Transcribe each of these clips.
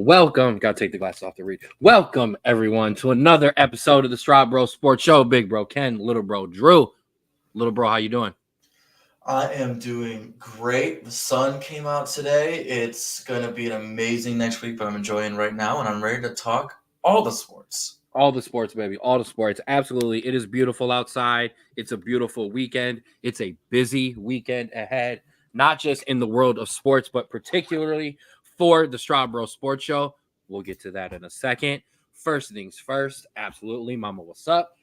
Welcome. Gotta take the glasses off to read. Welcome, everyone, to another episode of the Straub Bros Sports Show. Big bro Ken, little bro Drew. Little bro, how you doing? I am doing great. The sun came out today. It's going to be an amazing next week, but I'm enjoying right now, and I'm ready to talk all the sports. All the sports, baby. All the sports. Absolutely. It is beautiful outside. It's a beautiful weekend. It's a busy weekend ahead, not just in the world of sports, but particularly for the Straub Bros Sports Show. We'll get to that in a second. First things first. Absolutely. Mama, what's up?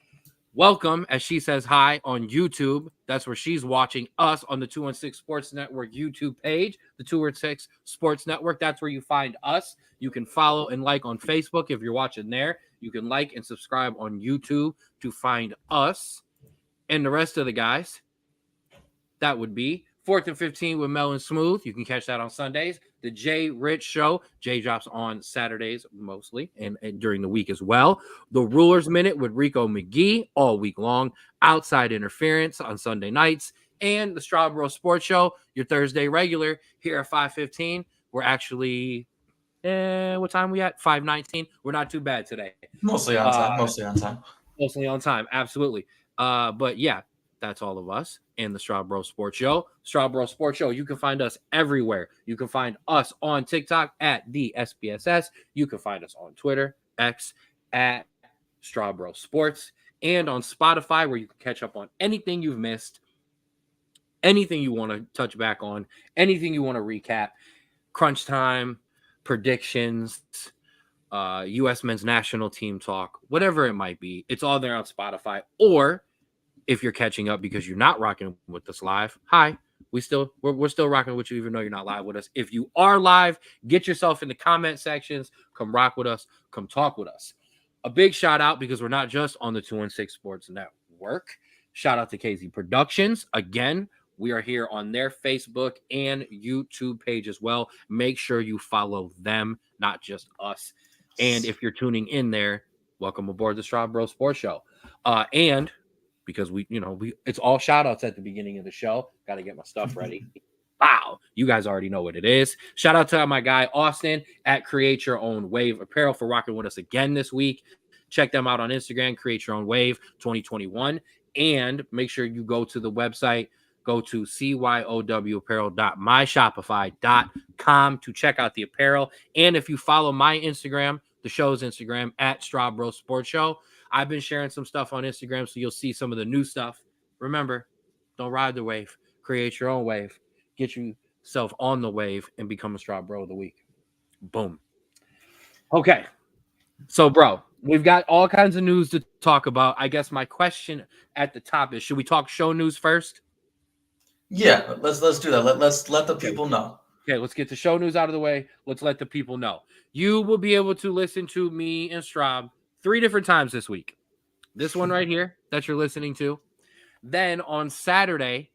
Welcome, as she says hi on YouTube. That's where she's watching us on the 216 Sports Network YouTube page, the 216 Sports Network. That's where you find us. You can follow and like on Facebook if you're watching there. You can like and subscribe on YouTube to find us and the rest of the guys. That would be 4th and 15 with Mel and Smooth. You can catch that on Sundays. The Jay Rich Show. Jay drops on Saturdays mostly and during the week as well. The Rulers Minute with Rico McGee all week long. Outside Interference on Sunday nights. And the Straub Bros Sports Show, your Thursday regular here at 5:15. We're actually, what time are we at? 5:19. We're not too bad today. Mostly on time. Mostly on time. Mostly on time. Absolutely. But yeah, that's all of us and the Straub Bros Sports Show. Straub Bros Sports Show. You can find us everywhere. You can find us on TikTok at the SBSS. You can find us on Twitter, X at Straub Bros Sports, and on Spotify, where you can catch up on anything you've missed, anything you want to touch back on, anything you want to recap, crunch time, predictions, U.S. men's national team talk, whatever it might be. It's all there on Spotify. Or if you're catching up because you're not rocking with us live, hi. We're still rocking with you, even though you're not live with us. If you are live, get yourself in the comment sections. Come rock with us. Come talk with us. A big shout out, because we're not just on the 216 Sports Network. Shout out to KZ Productions. Again, we are here on their Facebook and YouTube page as well. Make sure you follow them, not just us. And if you're tuning in there, welcome aboard the Straub Bros Sports Show. And because we it's all shout outs at the beginning of the show. Got to get my stuff ready. Wow. You guys already know what it is. Shout out to my guy, Austin, at Create Your Own Wave Apparel, for rocking with us again this week. Check them out on Instagram, Create Your Own Wave 2021. And make sure you go to the website, go to cyowapparel.myshopify.com to check out the apparel. And if you follow my Instagram, the show's Instagram, at Straub Bros Sports Show, I've been sharing some stuff on Instagram, so you'll see some of the new stuff. Remember, don't ride the wave. Create your own wave. Get yourself on the wave and become a Straub Bro of the week. Boom. Okay. So, bro, we've got all kinds of news to talk about. I guess my question at the top is, should we talk show news first? Yeah, let's do that. Let's let the people know. Okay, let's get the show news out of the way. Let's let the people know. You will be able to listen to me and Straub 3 different times this week. This one right here that you're listening to. Then on Saturday,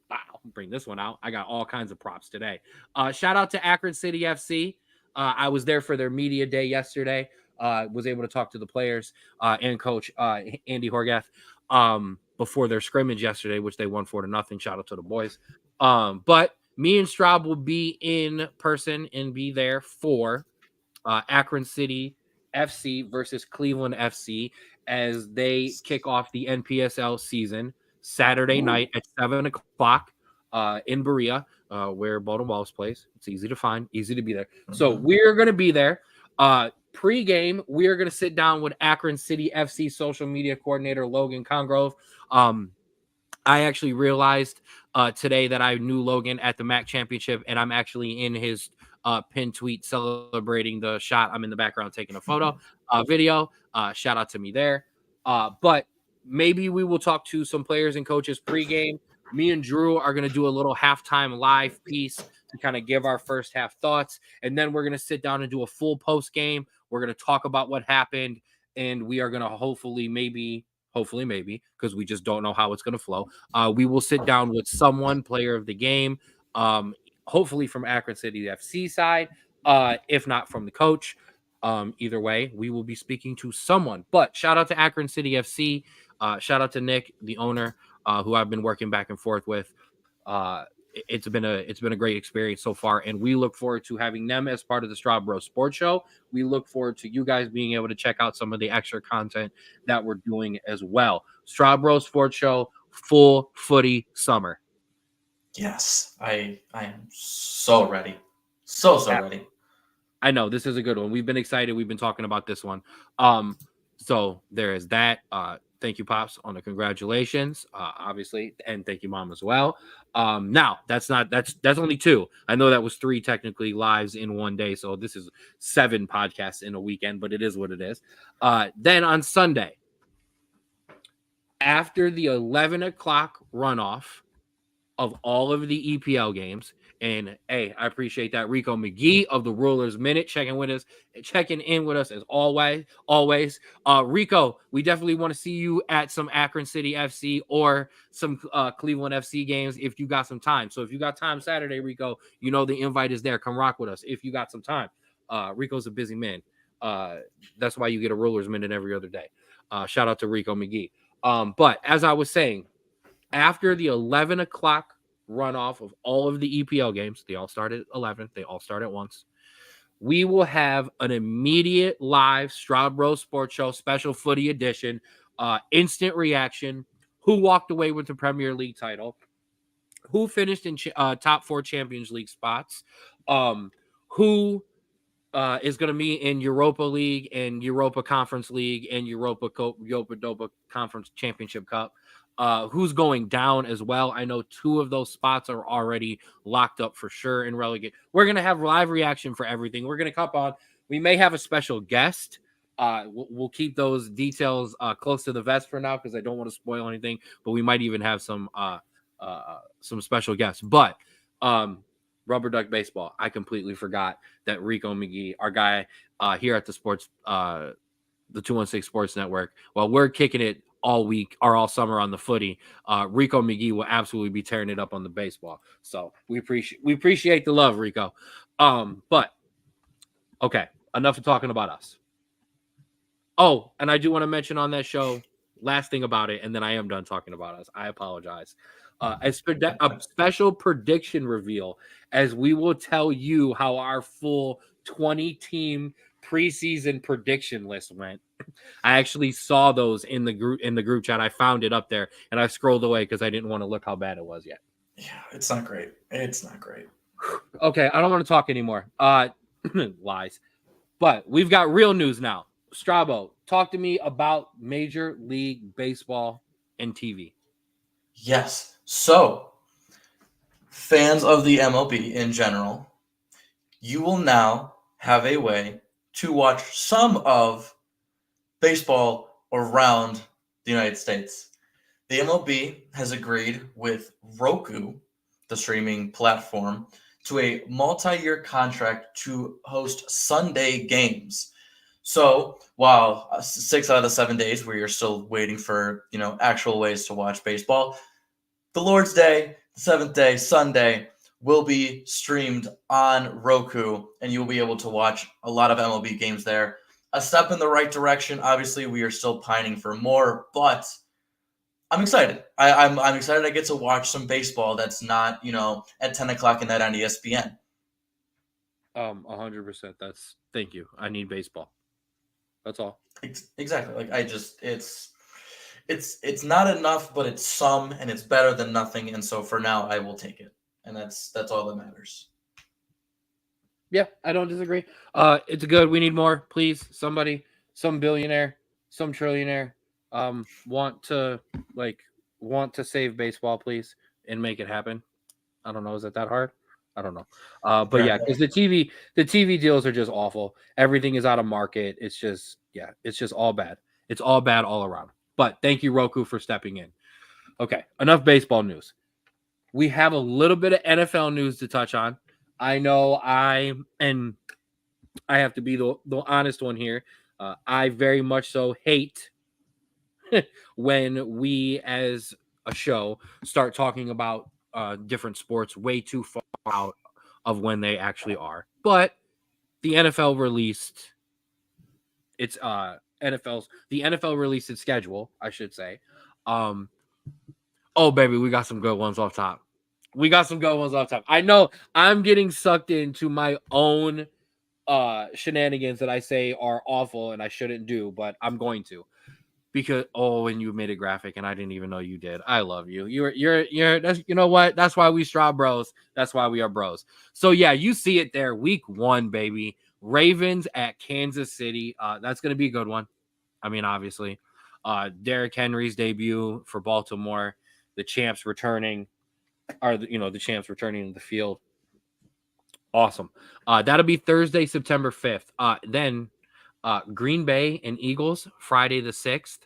I'll bring this one out. I got all kinds of props today. Shout out to Akron City FC. I was there for their media day yesterday. Was able to talk to the players and coach Andy Horgath before their scrimmage yesterday, which they won 4-0. Shout out to the boys. But me and Straub will be in person and be there for Akron City FC versus Cleveland FC as they kick off the NPSL season Saturday night at 7 o'clock in Berea, where Bolton Walls plays. It's easy to find, easy to be there. So we're going to be there. Pre-game, we are going to sit down with Akron City FC social media coordinator Logan Congrove. I actually realized today that I knew Logan at the MAC Championship, and I'm actually in his pin tweet celebrating the shot. I'm in the background taking a photo, video. Shout out to me there. But maybe we will talk to some players and coaches pregame. Me and Drew are going to do a little halftime live piece to kind of give our first half thoughts. And then we're going to sit down and do a full post game. We're going to talk about what happened. And we are going to hopefully, maybe, because we just don't know how it's going to flow. We will sit down with someone, player of the game, hopefully from Akron City FC side, if not from the coach. Either way, we will be speaking to someone. But shout out to Akron City FC. Shout out to Nick, the owner, who I've been working back and forth with. it's been a great experience so far, and we look forward to having them as part of the Straub Bros Sports Show. We look forward to you guys being able to check out some of the extra content that we're doing as well. Straub Bros Sports Show, full footy summer. Yes, I am so ready. So ready. I know this is a good one. We've been excited. We've been talking about this one. So there is that. Thank you, Pops, on the congratulations, obviously, and thank you, Mom, as well. Now that's only 2. I know that was 3 technically lives in one day, so this is 7 podcasts in a weekend, but it is what it is. Then on Sunday, after the 11 o'clock runoff of all of the EPL games. And hey, I appreciate that. Rico McGee of the Rulers Minute checking in with us as always. Rico, we definitely want to see you at some Akron City FC or some Cleveland FC games if you got some time. So if you got time Saturday, Rico, you know the invite is there. Come rock with us if you got some time. Rico's a busy man. That's why you get a Rulers Minute every other day. Shout out to Rico McGee. But as I was saying, after the 11 o'clock runoff of all of the EPL games, they all start at 11. They all start at once. We will have an immediate live Straub Bros Sports Show special footy edition, instant reaction. Who walked away with the Premier League title? Who finished in top 4 Champions League spots? Who is going to be in Europa League and Europa Conference League and Europa Dopa Conference Championship Cup? Who's going down as well? I know 2 of those spots are already locked up for sure in relegate. We're going to have live reaction for everything. We're going to come on. We may have a special guest. We'll keep those details close to the vest for now because I don't want to spoil anything, but we might even have some special guests. But Rubber Duck Baseball, I completely forgot that Rico McGee, our guy here at the 216 Sports Network, while we're kicking it all week or all summer on the footy, Rico McGee will absolutely be tearing it up on the baseball. So we appreciate the love, Rico. But okay, enough of talking about us. Oh, and I do want to mention on that show, last thing about it, and then I am done talking about us. I apologize. A special prediction reveal as we will tell you how our full 20-team preseason prediction list went. I actually saw those in the group chat. I found it up there, and I scrolled away because I didn't want to look how bad it was yet. Yeah, it's not great. It's not great. Okay, I don't want to talk anymore. Lies. But we've got real news now. Strabo, talk to me about Major League Baseball and TV. Yes. So, fans of the MLB in general, you will now have a way to watch some of baseball around the United States. The MLB has agreed with Roku, the streaming platform, to a multi-year contract to host Sunday games. So while 6 out of the 7 days we are still waiting for, actual ways to watch baseball, the Lord's Day, the 7th day, Sunday, will be streamed on Roku, and you'll be able to watch a lot of MLB games there. A step in the right direction. Obviously, we are still pining for more, but I'm excited. I'm excited I get to watch some baseball that's not, at 10 o'clock at night on ESPN. 100%. Thank you. I need baseball. That's all. Exactly. Like it's not enough, but it's some, and it's better than nothing. And so for now, I will take it, and that's all that matters. Yeah, I don't disagree. It's good. We need more, please. Somebody, some billionaire, some trillionaire, want to save baseball, please, and make it happen. I don't know. Is it that hard? I don't know. But yeah, because the TV deals are just awful. Everything is out of market. It's just all bad. It's all bad all around. But thank you, Roku, for stepping in. Okay, enough baseball news. We have a little bit of NFL news to touch on. I know I have to be the honest one here. I very much so hate when we as a show start talking about different sports way too far out of when they actually are. But the NFL released its the NFL released its schedule, I should say. Oh baby, we got some good ones off top. We got some good ones off top. I know I'm getting sucked into my own shenanigans that I say are awful and I shouldn't do, but I'm going to. Because and you made a graphic and I didn't even know you did. I love you. You're that's, you know what? That's why we Straub Bros. That's why we are bros. So yeah, you see it there. Week 1, baby. Ravens at Kansas City. That's gonna be a good one. I mean, obviously. Derrick Henry's debut for Baltimore, the champs returning, the champs returning to the field. Awesome. That'll be Thursday, September 5th. Then Green Bay and Eagles, Friday the 6th.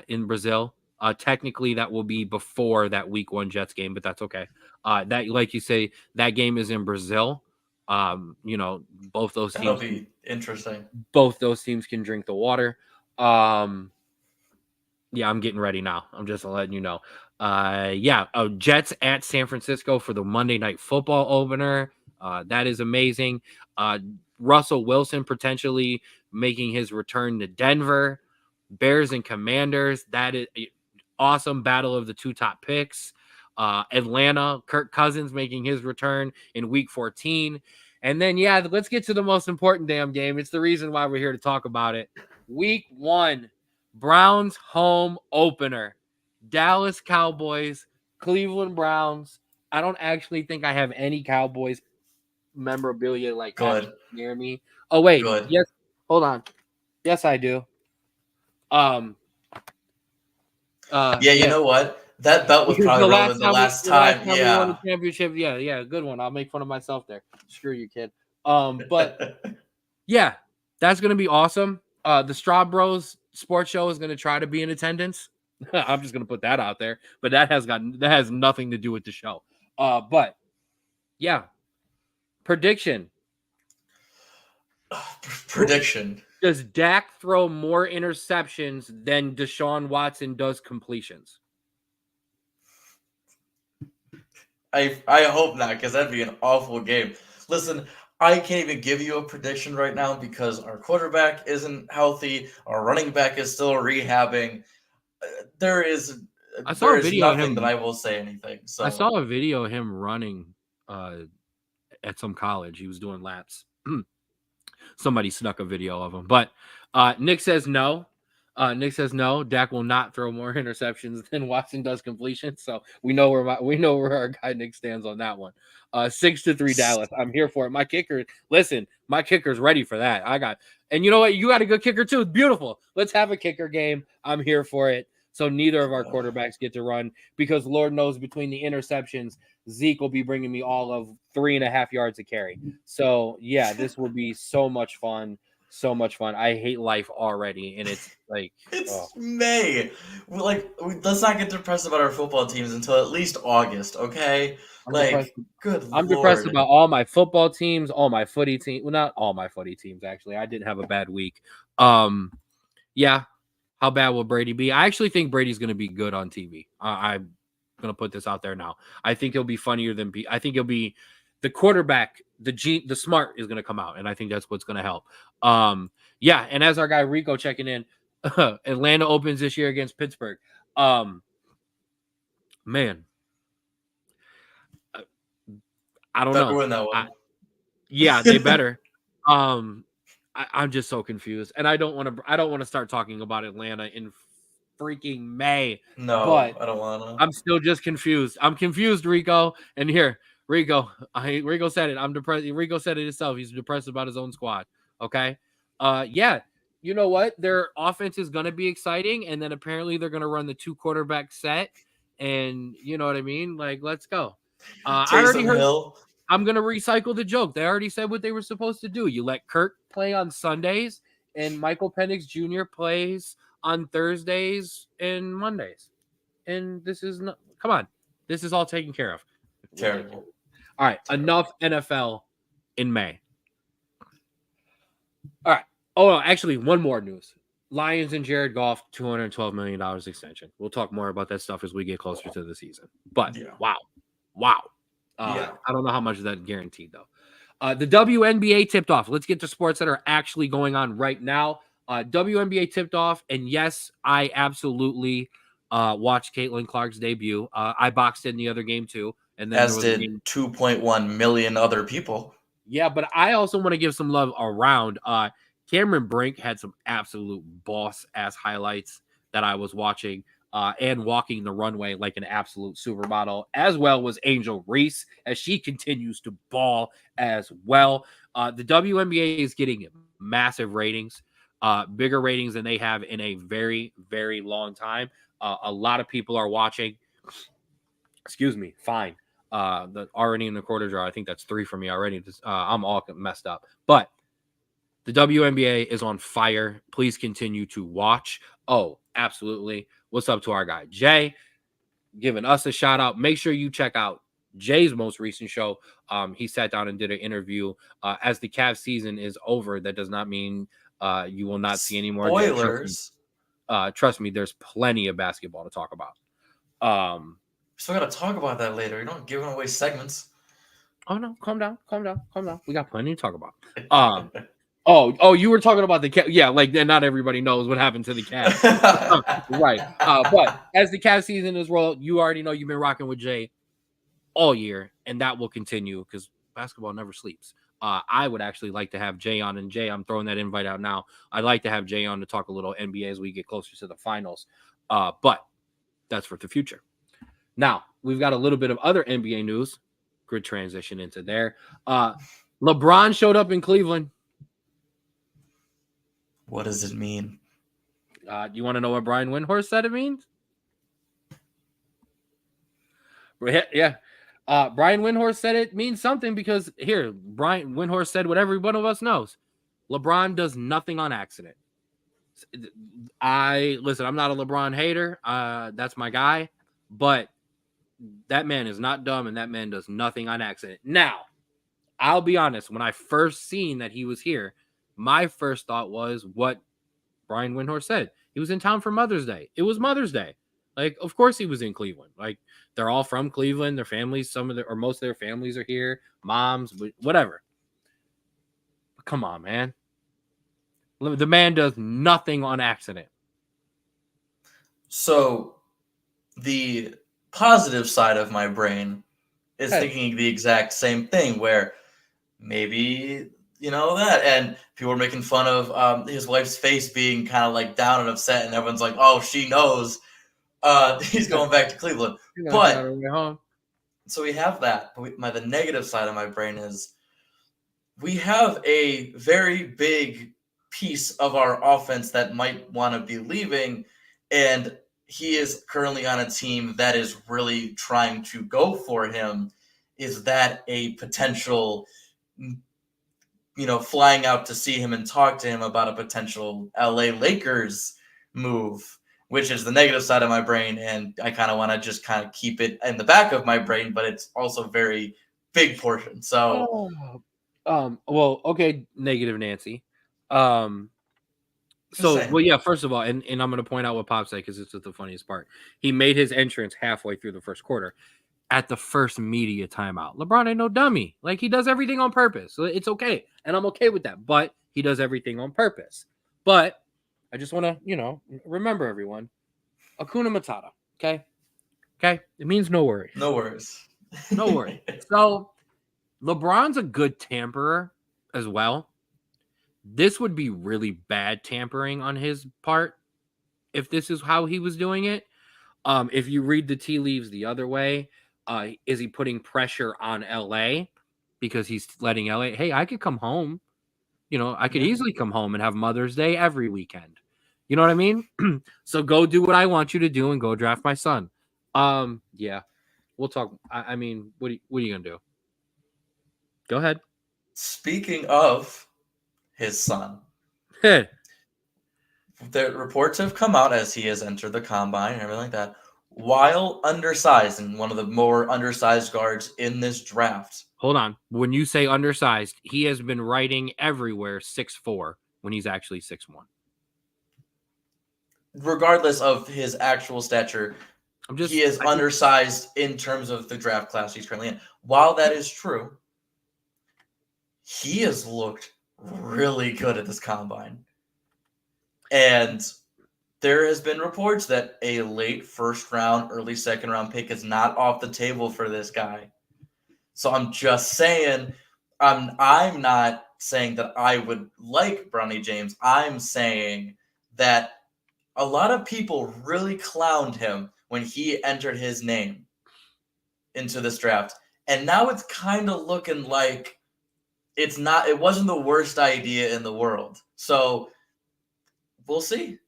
In Brazil. Technically, that will be before that Week 1 Jets game, but that's okay. That, like you say, that game is in Brazil. Both those That'll teams, be interesting. both those teams can drink the water. I'm getting ready now. I'm just letting you know. Jets at San Francisco for the Monday Night Football opener. That is amazing. Russell Wilson potentially making his return to Denver. Bears and Commanders. That is awesome. Battle of the 2 top picks. Atlanta, Kirk Cousins making his return in week 14. And then, let's get to the most important damn game. It's the reason why we're here to talk about it. Week 1, Browns home opener. Dallas Cowboys, Cleveland Browns. I don't actually think I have any Cowboys memorabilia like Good. near me. Oh, wait. Good. Yes. Hold on. Yes, I do. You know what? That belt was probably relevant the last time. We won the championship. Yeah, good one. I'll make fun of myself there. Screw you, kid. But yeah, that's gonna be awesome. The Straub Bros sports show is gonna try to be in attendance. I'm just gonna put that out there, but that has nothing to do with the show. But yeah, prediction. Prediction. Does Dak throw more interceptions than Deshaun Watson does completions? I hope not, because that'd be an awful game. Listen, I can't even give you a prediction right now because our quarterback isn't healthy. Our running back is still rehabbing. There is nothing that I will say anything. So I saw a video of him running at some college. He was doing laps. Somebody snuck a video of him. But Nick says no. Dak will not throw more interceptions than Watson does completions. So we know where our guy Nick stands on that one. 6-3 Dallas. I'm here for it. My kicker's ready for that. And you know what? You got a good kicker too. Beautiful. Let's have a kicker game. I'm here for it. So neither of our quarterbacks get to run because Lord knows between the interceptions, Zeke will be bringing me all of 3.5 yards of carry. So yeah, this will be so much fun. So much fun. I hate life already, and it's like May. Let's not get depressed about our football teams until at least August, okay? I'm depressed about all my football teams, all my footy teams. Well, not all my footy teams, actually. I didn't have a bad week. Yeah. How bad will Brady be? I actually think Brady's going to be good on TV. I'm going to put this out there now. I think he'll be funnier than I think he'll be the quarterback. The smart is going to come out, and I think that's what's going to help. And as our guy Rico checking in, Atlanta opens this year against Pittsburgh. Man, I don't know. Win that one. They better. I'm just so confused, and I don't want to start talking about Atlanta in freaking May. No, but I don't want to. I'm still just confused. I'm confused, Rico. And here, Rico said it. I'm depressed. Rico said it himself. He's depressed about his own squad. Okay. You know what? Their offense is going to be exciting, and then apparently they're going to run the 2 quarterback set, and you know what I mean? Like, let's go. I already heard. Hill. I'm going to recycle the joke. They already said what they were supposed to do. You let Kirk play on Sundays, and Michael Penix Jr. plays on Thursdays and Mondays. And this is not – come on. This is all taken care of. Terrible. All right. Terrible. Enough NFL in May. All right. Oh, no, actually, one more news. Lions and Jared Goff, $212 million extension. We'll talk more about that stuff as we get closer to the season. But, wow. I don't know how much is that guaranteed, though. The WNBA tipped off. Let's get to sports that are actually going on right now. WNBA tipped off, and yes, I absolutely watched Caitlin Clark's debut. I boxed in the other game too, and then there As was a did game. 2.1 million other people. Yeah, but I also want to give some love around. Cameron Brink had some absolute boss ass highlights that I was watching, and walking the runway like an absolute supermodel, as well was Angel Reese as she continues to ball as well. The WNBA is getting massive ratings, bigger ratings than they have in a very, very long time. A lot of people are watching. Excuse me, fine. The already in the quarter draw. I think that's 3 for me already. I'm all messed up. But the WNBA is on fire. Please continue to watch. Oh, absolutely. What's up to our guy Jay? Giving us a shout out. Make sure you check out Jay's most recent show. He sat down and did an interview. As the Cavs season is over, that does not mean you will not see any more. Spoilers. Trust me, there's plenty of basketball to talk about. Still got to talk about that later. You don't giving away segments. Oh no, calm down. We got plenty to talk about. Oh, you were talking about the Cavs. Yeah, like not everybody knows what happened to the Cavs. Right. But as the Cavs season is rolled, you already know you've been rocking with Jay all year, and that will continue because basketball never sleeps. I would actually like to have Jay on, and Jay, I'm throwing that invite out now. I'd like to have Jay on to talk a little NBA as we get closer to the finals. But that's for the future. Now, we've got a little bit of other NBA news. Good transition into there. LeBron showed up in Cleveland. What does it mean? You want to know what Brian Windhorst said it means? Yeah. Brian Windhorst said it means something because here, Brian Windhorst said what every one of us knows. LeBron does nothing on accident. I'm not a LeBron hater. That's my guy. But that man is not dumb, and that man does nothing on accident. Now, I'll be honest. When I first seen that he was here, my first thought was what Brian Windhorst said. He was in town for Mother's Day. It was Mother's Day. Like, of course he was in Cleveland. Like, they're all from Cleveland. Their families, most of their families are here. Moms, whatever. But come on, man. The man does nothing on accident. So, the positive side of my brain is thinking the exact same thing, where maybe that, and people were making fun of his wife's face being kind of like down and upset, and everyone's like, "Oh, she knows he's going back to Cleveland." But so we have that. But the negative side of my brain is we have a very big piece of our offense that might want to be leaving, and he is currently on a team that is really trying to go for him. Is that a potential, flying out to see him and talk to him about a potential LA Lakers move, which is the negative side of my brain, and I kind of want to just kind of keep it in the back of my brain, but it's also very big portion. So, well, okay, negative Nancy. Yeah, first of all, and I'm going to point out what Pop said because it's the funniest part. He made his entrance halfway through the first quarter at the first media timeout. LeBron ain't no dummy. Like, he does everything on purpose. So it's okay. And I'm okay with that. But he does everything on purpose. But I just want to, remember everyone. Hakuna Matata. Okay? Okay? It means no worries. No worries. No worries. So LeBron's a good tamperer as well. This would be really bad tampering on his part if this is how he was doing it. If you read the tea leaves the other way, is he putting pressure on LA because he's letting LA, hey, I could come home. I could easily come home and have Mother's Day every weekend. You know what I mean? So go do what I want you to do and go draft my son. Yeah, we'll talk. I mean, what are you going to do? Go ahead. Speaking of his son, the reports have come out as he has entered the combine and everything like that, while undersized and one of the more undersized guards in this draft. Hold on. When you say undersized, he has been writing everywhere 6'4" when he's actually 6'1". Regardless of his actual stature, he is undersized in terms of the draft class he's currently in. While that is true, he has looked really good at this combine. And there has been reports that a late first round, early second round pick is not off the table for this guy. So I'm just saying, I'm not saying that I would like Bronny James. I'm saying that a lot of people really clowned him when he entered his name into this draft. And now it's kind of looking like it wasn't the worst idea in the world. So we'll see.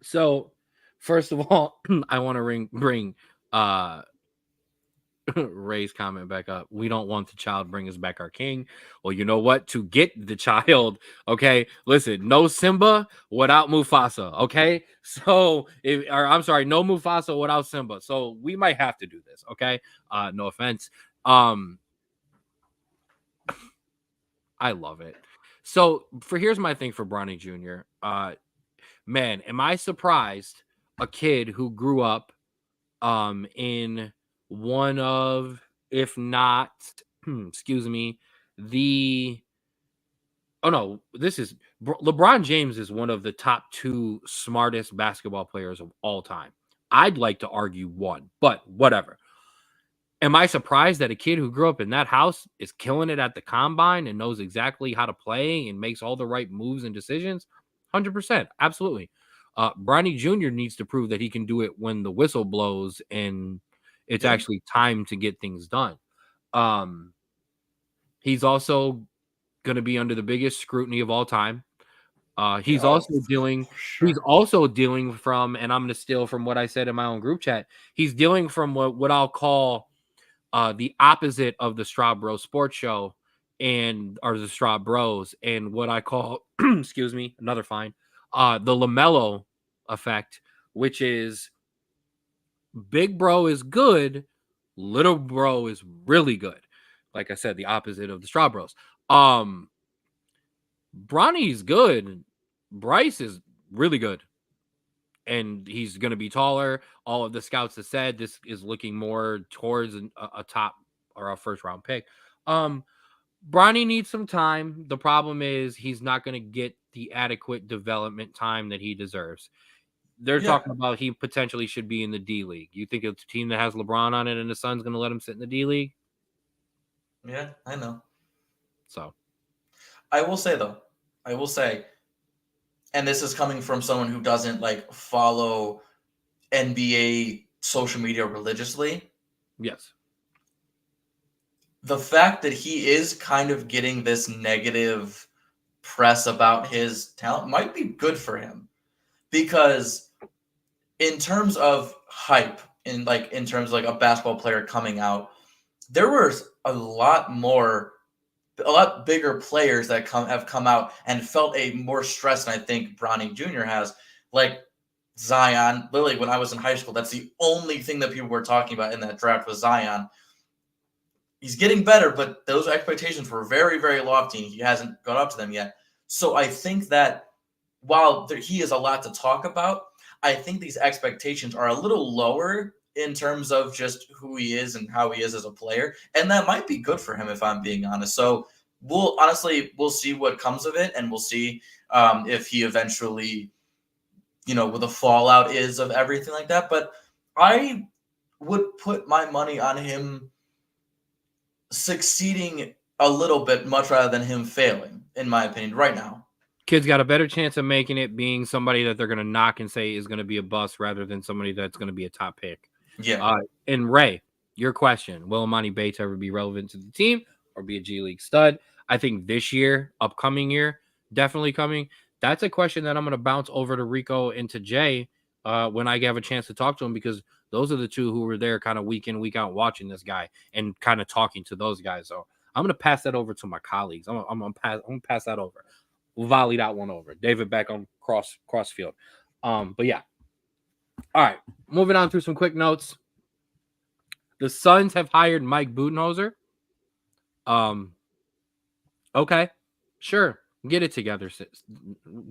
So, first of all, I want to bring Ray's comment back up. We don't want the child, bring us back our king. Well, you know what? To get the child, okay, listen, no Simba without Mufasa, okay? So, I'm sorry, no Mufasa without Simba. So we might have to do this, okay? No offense. I love it. So here's my thing for Bronny Jr. Man, am I surprised a kid who grew up in one of, if not, excuse me, the oh no, this is LeBron James is one of the top 2 smartest basketball players of all time. I'd like to argue one, but whatever. Am I surprised that a kid who grew up in that house is killing it at the combine and knows exactly how to play and makes all the right moves and decisions? 100%. Absolutely. Bronny Jr. needs to prove that he can do it when the whistle blows and it's actually time to get things done. He's also going to be under the biggest scrutiny of all time. He's also dealing from, and I'm going to steal from what I said in my own group chat. He's dealing from what I'll call the opposite of the Straub Bros sports show or the Straub Bros, and what I call, excuse me, another fine, the LaMelo effect, which is big bro is good, little bro is really good. Like I said, the opposite of the Straub Bros. Bronny's good. Bryce is really good. And he's going to be taller. All of the scouts have said this is looking more towards a top or a first round pick. Bronny needs some time. The problem is he's not going to get the adequate development time that he deserves. They're talking about he potentially should be in the D League. You think it's a team that has LeBron on it and the Suns going to let him sit in the D League? Yeah, I know. So I will say, and this is coming from someone who doesn't like follow NBA social media religiously. Yes. The fact that he is kind of getting this negative press about his talent might be good for him, because in terms of hype, in terms of like a basketball player coming out, there was a lot bigger players that have come out and felt a more stress than I think Bronny Jr. has. Like Zion, literally when I was in high school, that's the only thing that people were talking about in that draft was Zion. He's getting better, but those expectations were very, very lofty, and he hasn't got up to them yet. So I think that while he is a lot to talk about, I think these expectations are a little lower in terms of just who he is and how he is as a player. And that might be good for him, if I'm being honest. So we'll see what comes of it, and we'll see if he eventually, what the fallout is of everything like that. But I would put my money on him succeeding a little bit much rather than him failing, in my opinion, right now. Kid's got a better chance of making it being somebody that they're going to knock and say is going to be a bust rather than somebody that's going to be a top pick. Yeah. And Ray, your question, will Emoni Bates ever be relevant to the team or be a G League stud? I think this year, upcoming year, definitely coming. That's a question that I'm going to bounce over to Rico and to Jay when I have a chance to talk to him, because those are the two who were there kind of week in, week out watching this guy and kind of talking to those guys. So I'm going to pass that over to my colleagues. I'm going to pass that over. We'll volley that one over. David back on cross field. But yeah. All right. Moving on through some quick notes. The Suns have hired Mike Budenholzer. Okay. Sure. Get it together.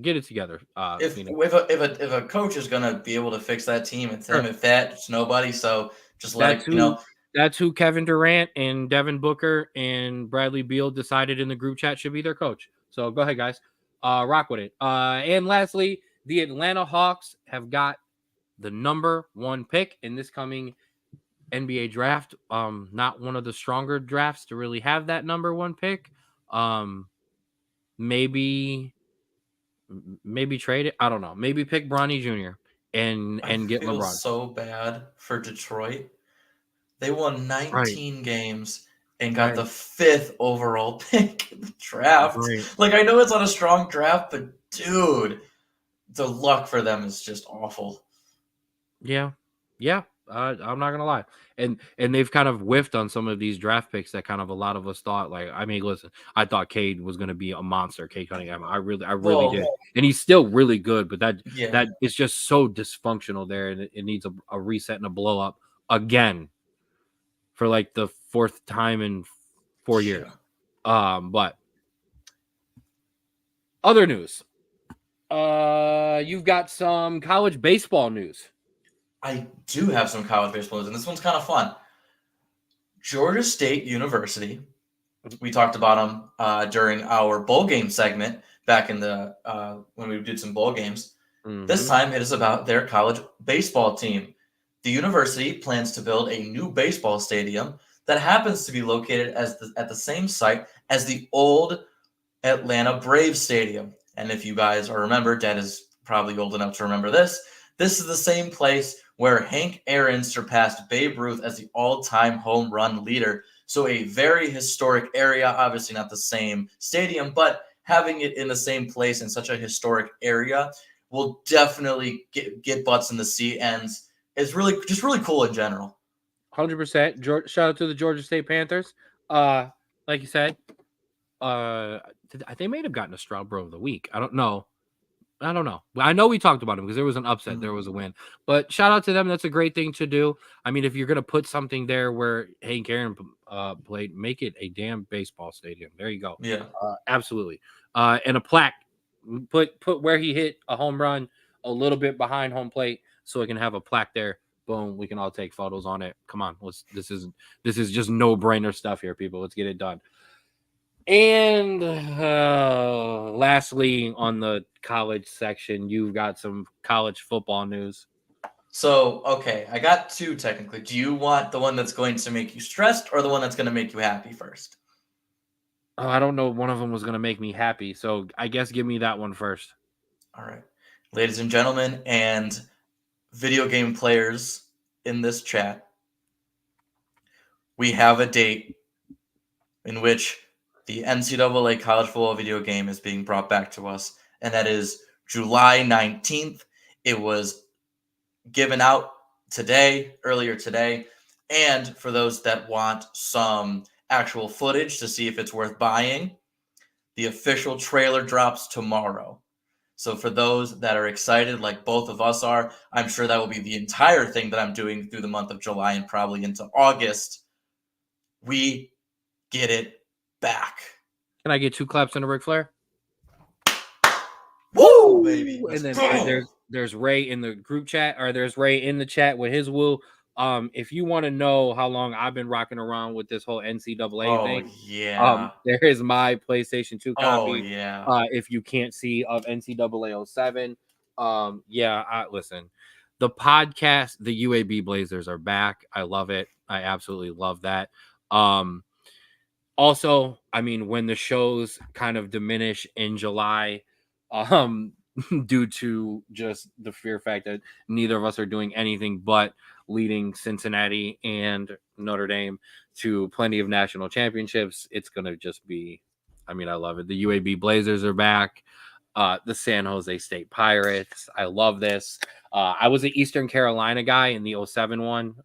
Get it together. If a coach is gonna be able to fix that team, it's him. If it's nobody, so just That's who Kevin Durant and Devin Booker and Bradley Beal decided in the group chat should be their coach. So go ahead, guys. Rock with it. And lastly, the Atlanta Hawks have got the number 1 pick in this coming NBA draft. Not one of the stronger drafts to really have that number 1 pick. Maybe trade it. I don't know. Maybe pick Bronny Jr. and I get feel LeBron. so bad for Detroit. They won Right. 19 games and got Right. the 5th overall pick in the draft. Right. Like, I know it's not a strong draft, but dude, the luck for them is just awful. Yeah. Yeah. I'm not gonna lie, and they've kind of whiffed on some of these draft picks that kind of a lot of us thought. Like, I mean, listen, I thought Cade was gonna be a monster, Cade Cunningham. I really did, Well, and he's still really good. But yeah. that it's just so dysfunctional there, and it needs a reset and a blow up again for like the 4th time in 4 years. But other news, you've got some college baseball news. I do have some college baseball news, and this one's kind of fun. Georgia State University. We talked about them during our bowl game segment back in the when we did some bowl games. This time it is about their college baseball team. The university plans to build a new baseball stadium that happens to be located at the same site as the old Atlanta Braves Stadium. And if you guys remember, Dad is probably old enough to remember this. This is the same place where Hank Aaron surpassed Babe Ruth as the all-time home run leader. So a very historic area, obviously not the same stadium, but having it in the same place in such a historic area will definitely get butts in the seat, and it's really cool in general. 100%. Shout out to the Georgia State Panthers. Like you said, they may have gotten a Straub Bro of the week. I don't know. I know we talked about him because there was an upset, there was a win. But shout out to them. That's a great thing to do. I mean, if you're gonna put something there where Hank Aaron played, make it a damn baseball stadium. There you go. Yeah. Absolutely. And a plaque. Put where he hit a home run a little bit behind home plate, so it can have a plaque there. Boom. We can all take photos on it. Come on. This is just no brainer stuff here, people. Let's get it done. And lastly, on the college section, you've got some college football news. So, okay, I got two technically. Do you want the one that's going to make you stressed or the one that's going to make you happy first? Oh, I don't know. One of them was going to make me happy. So I guess give me that one first. All right. Ladies and gentlemen, and video game players in this chat, we have a date in which the NCAA college football video game is being brought back to us, and that is July 19th. It was given out earlier today, and for those that want some actual footage to see if it's worth buying, the official trailer drops tomorrow. So for those that are excited, like both of us are, I'm sure that will be the entire thing that I'm doing through the month of July and probably into August. We get it back. Can I get 2 claps and a Ric Flair? Woo, baby! And then there's Ray in the group chat, or there's Ray in the chat with his woo. If you want to know how long I've been rocking around with this whole NCAA thing, there is my PlayStation 2 copy. Oh, yeah. If you can't see, of NCAA 07. Listen, the podcast, the UAB Blazers are back. I love it. I absolutely love that. Also, I mean, when the shows kind of diminish in July, due to just the fear fact that neither of us are doing anything but leading Cincinnati and Notre Dame to plenty of national championships, it's going to just be, I mean, I love it. The UAB Blazers are back. The San Jose State Pirates. I love this. I was an Eastern Carolina guy in the 07 one.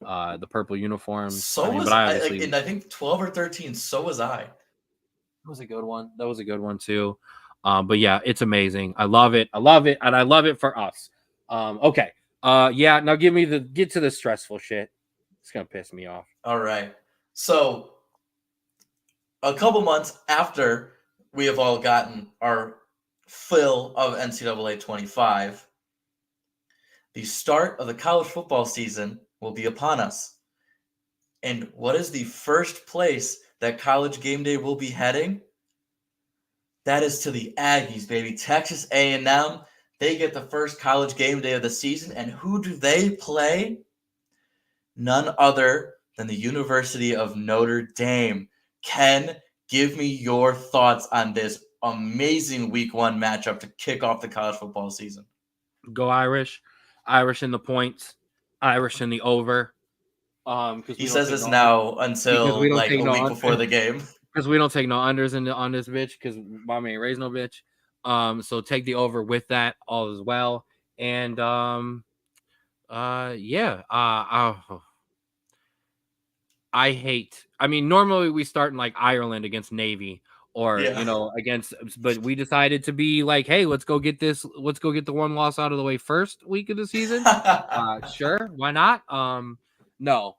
The purple uniforms. So I think 12 or 13. So was I. That was a good one. That was a good one too. But yeah, it's amazing. I love it. I love it, and I love it for us. Okay. Yeah. Now get to the stressful shit. It's gonna piss me off. All right. So a couple months after we have all gotten our fill of NCAA 25, the start of the college football season will be upon us. And what is the first place that College Game Day will be heading? That is to the Aggies, baby. Texas A&M, They get the first college game day of the season, and who do they play? None other than the University of Notre Dame. Ken, give me your thoughts on this amazing week 1 matchup to kick off the college football season. Go Irish. Irish in the points. Irish in the over. Because he says this now until don't like take a week before the game. Because we don't take no unders on this bitch. Because mom ain't raised no bitch. So take the over with that all as well. And yeah. I hate. I mean, normally we start in like Ireland against Navy or against, but we decided to be like, hey, let's go get this. Let's go get the one loss out of the way first week of the season. Sure, why not? No.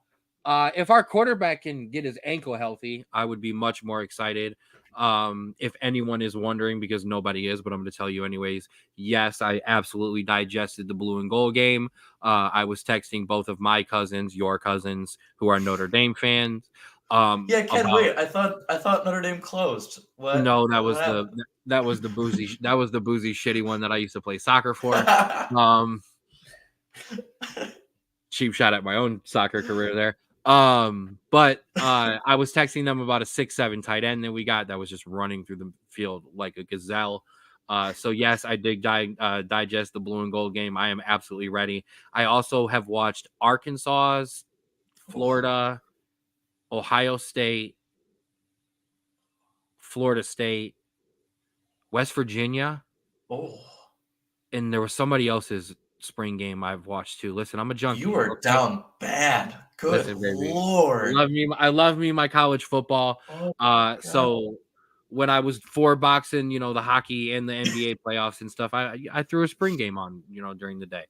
If our quarterback can get his ankle healthy, I would be much more excited. If anyone is wondering, because nobody is, but I'm going to tell you anyways. Yes, I absolutely digested the blue and gold game. I was texting both of my cousins, your cousins, who are Notre Dame fans. Yeah, Ken, wait. I thought Notre Dame closed. What? No, that was the boozy shitty one that I used to play soccer for. Cheap shot at my own soccer career there. But I was texting them about a 6'7" tight end that we got that was just running through the field like a gazelle. So yes, I did digest the blue and gold game. I am absolutely ready. I also have watched Arkansas's, Florida, Ohio State, Florida State, West Virginia. And there was somebody else's spring game I've watched too. Listen, I'm a junkie. You are down bad. Good Lord. I love me my college football. So when I was boxing, the hockey and the NBA playoffs and stuff, I threw a spring game on, during the day.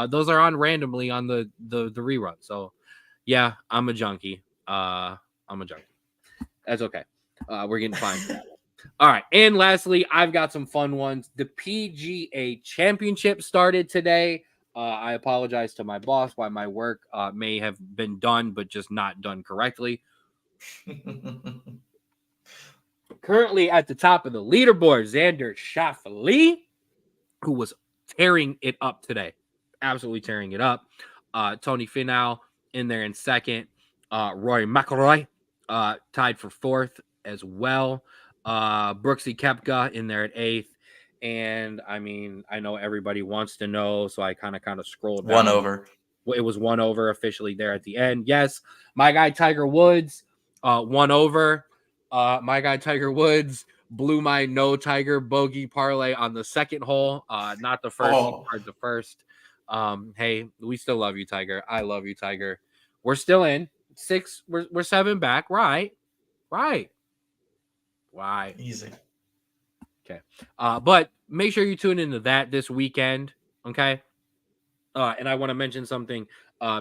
Those are on randomly on the rerun. So yeah, I'm a junkie. That's okay. We're getting fined for that one. All right. And lastly, I've got some fun ones. The PGA Championship started today. I apologize to my boss why my work may have been done, but just not done correctly. Currently at the top of the leaderboard, Xander Schauffele, who was tearing it up today. Absolutely tearing it up. Tony Finau in there in second. Rory McIlroy tied for fourth as well. Brooksy Koepka in there at eighth. And I mean, I know everybody wants to know, so I kind of scrolled down. One over. It was one over officially there at the end. Yes, my guy Tiger Woods, one over. My guy Tiger Woods blew my no Tiger bogey parlay on the second hole, not the first. He started the first. Hey, we still love you, Tiger. I love you, Tiger. We're still in 6. We're 7 back, right? Easy. Okay. But make sure you tune into that this weekend. Okay. And I want to mention something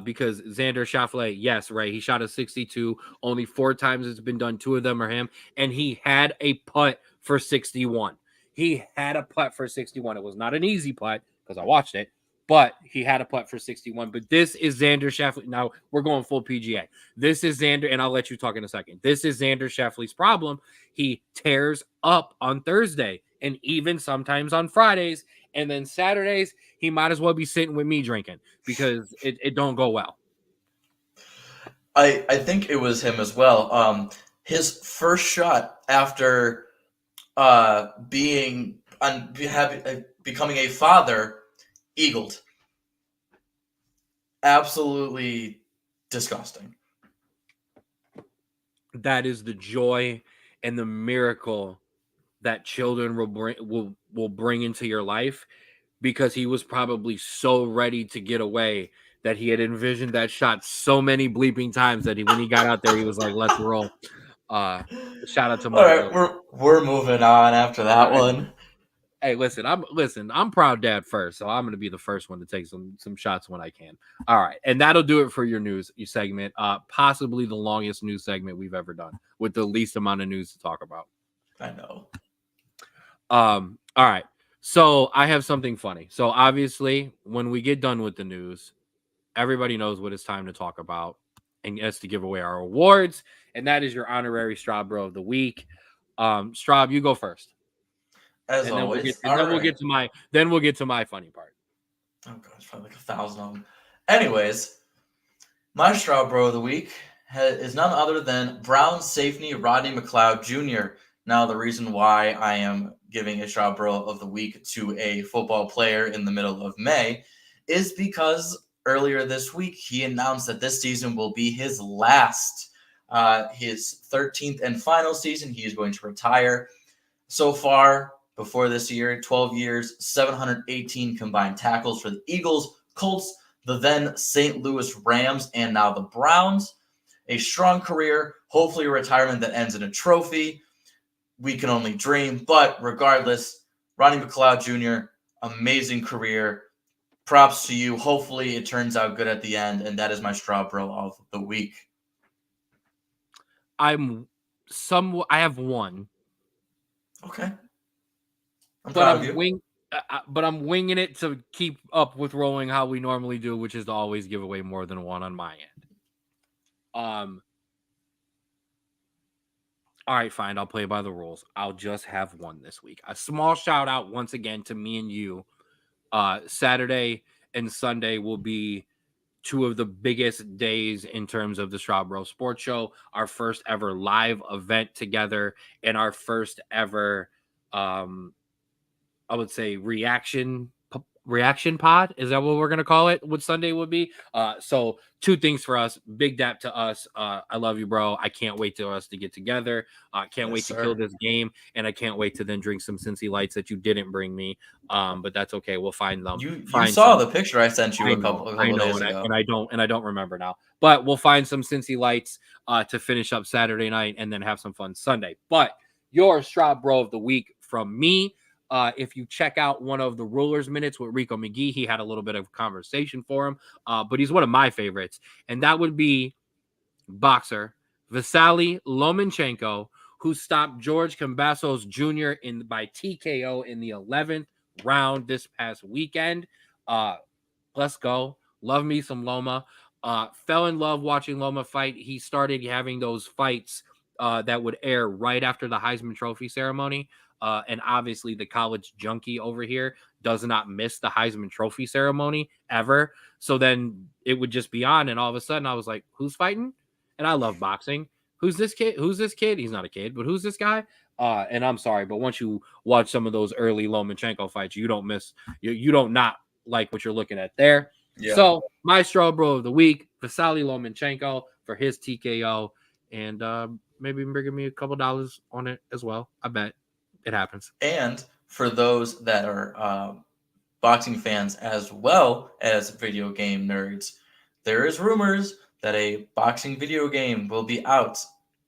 because Xander Schauffele, yes, right. He shot a 62. Only 4 times it's been done. 2 of them are him. And he had a putt for 61. He had a putt for 61. It was not an easy putt because I watched it. But he had a putt for 61. But this is Xander Schauffele. Now, we're going full PGA. This is Xander, and I'll let you talk in a second. This is Xander Schauffele's problem. He tears up on Thursday and even sometimes on Fridays. And then Saturdays, he might as well be sitting with me drinking because it don't go well. I think it was him as well. His first shot after becoming a father, eagled. Absolutely disgusting. That is the joy and the miracle that children will bring into your life, because he was probably so ready to get away that he had envisioned that shot so many bleeping times that when he got out there, he was like, let's roll. Shout out to Mother. All right, we're moving on after that one. Hey, listen, I'm proud dad first, so I'm gonna be the first one to take some shots when I can. All right, and that'll do it for your news segment. Possibly the longest news segment we've ever done with the least amount of news to talk about. I know. All right. So I have something funny. So obviously, when we get done with the news, everybody knows what it's time to talk about, and it's to give away our awards, and that is your honorary Straub Bro of the week. Straub, you go first. As And then we'll get always. All right. we'll get to my funny part. Oh gosh, probably like 1,000 of them. Anyways, my Straub Bro of the week is none other than Brown safety Rodney McLeod Jr. Now, the reason why I am giving a Straub Bro of the week to a football player in the middle of May is because earlier this week he announced that this season will be his last, his 13th and final season. He is going to retire. So far, before this year, 12 years, 718 combined tackles for the Eagles, Colts, the then St. Louis Rams, and now the Browns. A strong career, hopefully a retirement that ends in a trophy. We can only dream. But regardless, Ronnie McLeod Jr., amazing career. Props to you. Hopefully it turns out good at the end. And that is my Straub Bro of the week. I have one. Okay. But I'm winging it to keep up with rolling how we normally do, which is to always give away more than one on my end. All right, fine. I'll play by the rules. I'll just have one this week. A small shout out once again to me and you. Saturday and Sunday will be two of the biggest days in terms of the Straub Bros Sports Show. Our first ever live event together and our first ever, I would say, reaction pod. Is that what we're gonna call it? What Sunday would be? So two things for us. Big dap to us. I love you, bro. I can't wait to us to get together. Can't wait to kill this game, and I can't wait to then drink some Cincy Lights that you didn't bring me. But that's okay. We'll find them. You saw the picture I sent you a couple days ago, and I don't remember now. But we'll find some Cincy Lights to finish up Saturday night, and then have some fun Sunday. But your Straub Bro of the week from me. If you check out one of the Rulers Minutes with Rico McGee, he had a little bit of conversation for him, but he's one of my favorites, and that would be boxer Vasily Lomachenko, who stopped George Kambasos Jr. by TKO in the 11th round this past weekend. Let's go. Love me some Loma. Fell in love watching Loma fight. He started having those fights that would air right after the Heisman Trophy ceremony. And obviously the college junkie over here does not miss the Heisman Trophy ceremony ever. So then it would just be on. And all of a sudden I was like, who's fighting? And I love boxing. Who's this kid? Who's this kid? He's not a kid, but who's this guy? And I'm sorry, but once you watch some of those early Lomachenko fights, you don't miss, you don't not like what you're looking at there. Yeah. So my Straub Bro of the week, Vasily Lomachenko for his TKO. And maybe bringing me a couple dollars on it as well. I bet. It happens. And for those that are boxing fans as well as video game nerds, there is rumors that a boxing video game will be out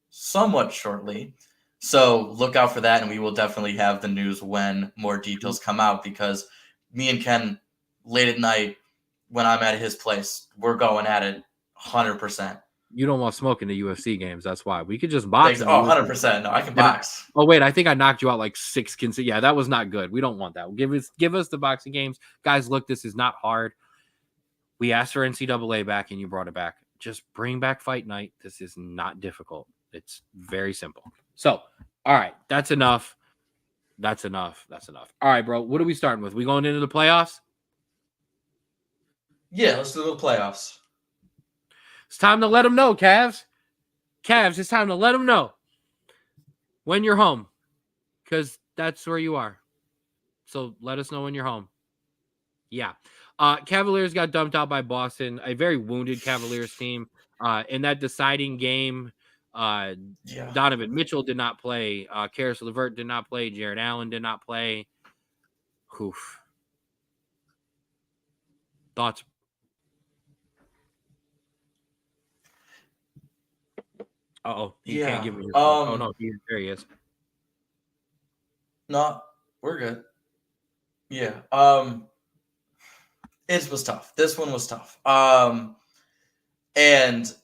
somewhat shortly. So look out for that, and we will definitely have the news when more details come out, because me and Ken, late at night, when I'm at his place, we're going at it 100%. You don't want smoking the UFC games. That's why. We could just box. 100%. No, I can box. Wait, I think I knocked you out like 6 Yeah, that was not good. We don't want that. Give us the boxing games. Guys, look, this is not hard. We asked for NCAA back and you brought it back. Just bring back Fight Night. This is not difficult. It's very simple. So, all right, that's enough. That's enough. All right, bro. What are we starting with? We going into the playoffs? Yeah, let's do the playoffs. It's time to let them know, Cavs. Cavs, it's time to let them know when you're home, because that's where you are. So let us know when you're home. Yeah. Cavaliers got dumped out by Boston, a very wounded Cavaliers team. In that deciding game, Donovan Mitchell did not play. Karis LeVert did not play. Jared Allen did not play. Oof. Thoughts? He can't give me his phone. Oh, no, there he is. No, we're good. Yeah. It was tough. This one was tough. And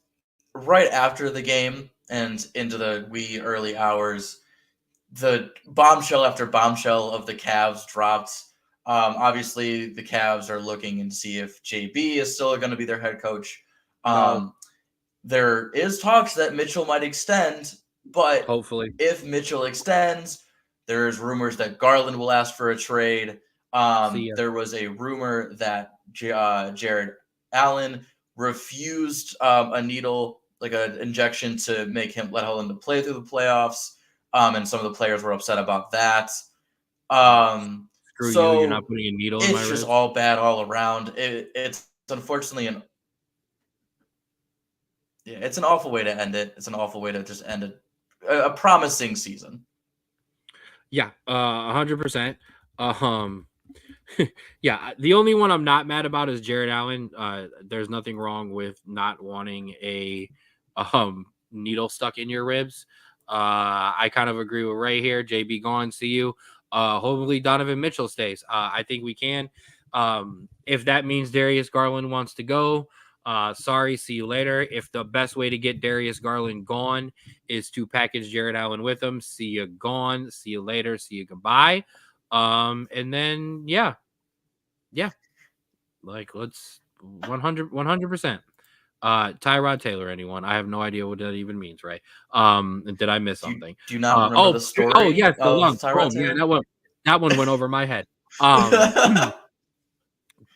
right after the game and into the wee early hours, the bombshell after bombshell of the Cavs dropped. Obviously, the Cavs are looking to see if JB is still going to be their head coach. There is talks that Mitchell might extend, but hopefully, if Mitchell extends, There's rumors that Garland will ask for a trade. See ya. There was a rumor that Jared Allen refused a needle, like an injection, to make him let Holland to play through the playoffs. And some of the players were upset about that. Screw you. You're not So putting a needle in my it's just ribs. all bad all around. It's unfortunately it's an awful way to end it. It's an awful way to just end a promising season. Yeah, 100%. Yeah, the only one I'm not mad about is Jared Allen. There's nothing wrong with not wanting a needle stuck in your ribs. I kind of agree with Ray here. JB gone, see you. Hopefully Donovan Mitchell stays. I think we can. If that means Darius Garland wants to go, sorry, see you later. If the best way to get Darius Garland gone is to package Jared Allen with him, see you gone, see you later, see you goodbye. And then yeah, like let's 100%. Tyrod Taylor, anyone? I have no idea what that even means, right? Did I miss something? Do you not remember the story Yes, the of lung. Tyrod Boom. Yeah, Taylor? that one went over my head.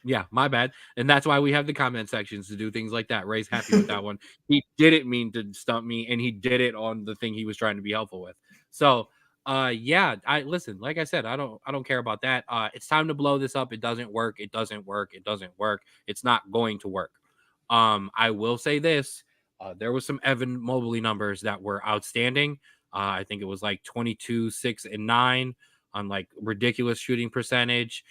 Yeah, my bad. And that's why we have the comment sections to do things like that. Ray's happy with that one. He didn't mean to stump me, and he did it on the thing he was trying to be helpful with. So yeah, I listen, like I said, I don't care about that. It's time to blow this up. It doesn't work. It doesn't work. It doesn't work. It's not going to work. I will say this. There was some Evan Mobley numbers that were outstanding. I think it was like 22, 6, and 9 on like ridiculous shooting percentage.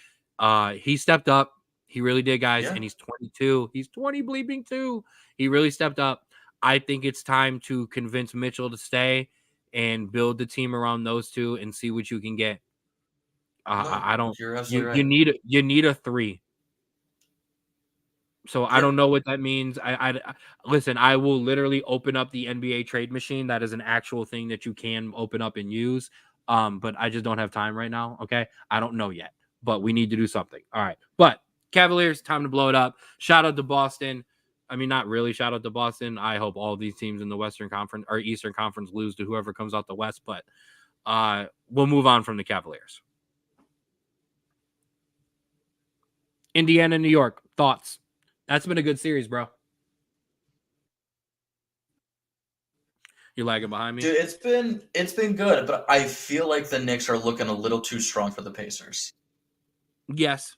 He stepped up. He really did, guys. Yeah. And he's 22. He's 20 bleeping 2. He really stepped up. I think it's time to convince Mitchell to stay and build the team around those two and see what you can get. No, I don't. you're You absolutely right. you need a 3. So I Yeah. don't know what that means. I listen. I will literally open up the NBA trade machine. That is an actual thing that you can open up and use. But I just don't have time right now. Okay, I don't know yet, but we need to do something. All right, but Cavaliers, time to blow it up. Shout out to Boston. I mean, not really. Shout out to Boston. I hope all these teams in the Western Conference or Eastern Conference lose to whoever comes out the West. But we'll move on from the Cavaliers. Indiana, New York. Thoughts? That's been a good series, bro. You're lagging behind me. Dude, it's been good, but I feel like the Knicks are looking a little too strong for the Pacers. Yes.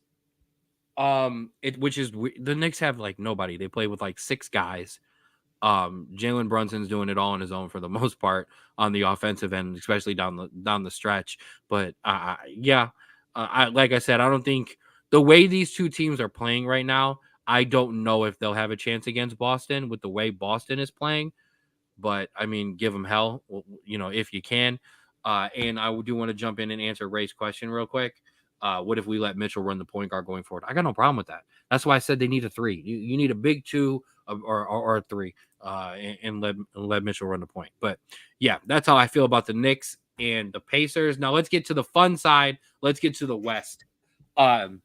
Which is the Knicks have like nobody. They play with like 6 guys. Jalen Brunson's doing it all on his own for the most part on the offensive end, especially down the stretch. But yeah, I like I said, I don't think the way these two teams are playing right now, I don't know if they'll have a chance against Boston with the way Boston is playing. But I mean, give them hell, if you can. And I do want to jump in and answer Ray's question real quick. What if we let Mitchell run the point guard going forward? I got no problem with that. That's why I said they need a 3. You need a big 2 or a 3, and let Mitchell run the point. But yeah, that's how I feel about the Knicks and the Pacers. Now let's get to the fun side. Let's get to the West. OKC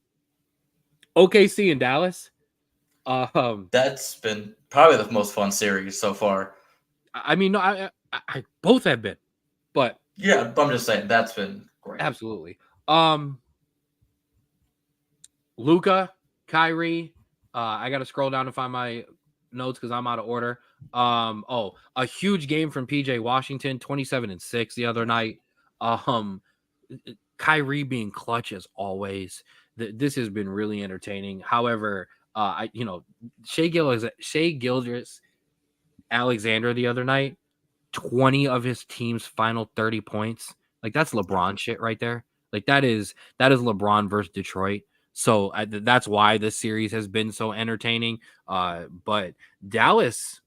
and Dallas. That's been probably the most fun series so far. I mean, no, I both have been, but yeah, I'm just saying that's been great. Absolutely. Luka, Kyrie. I got to scroll down to find my notes because I'm out of order. A huge game from PJ Washington, 27-6 the other night. Kyrie being clutch as always. This has been really entertaining. However, Shea Gilgeous Alexander the other night, 20 of his team's final 30 points. Like that's LeBron shit right there. Like that is LeBron versus Detroit. So that's why this series has been so entertaining. But Dallas,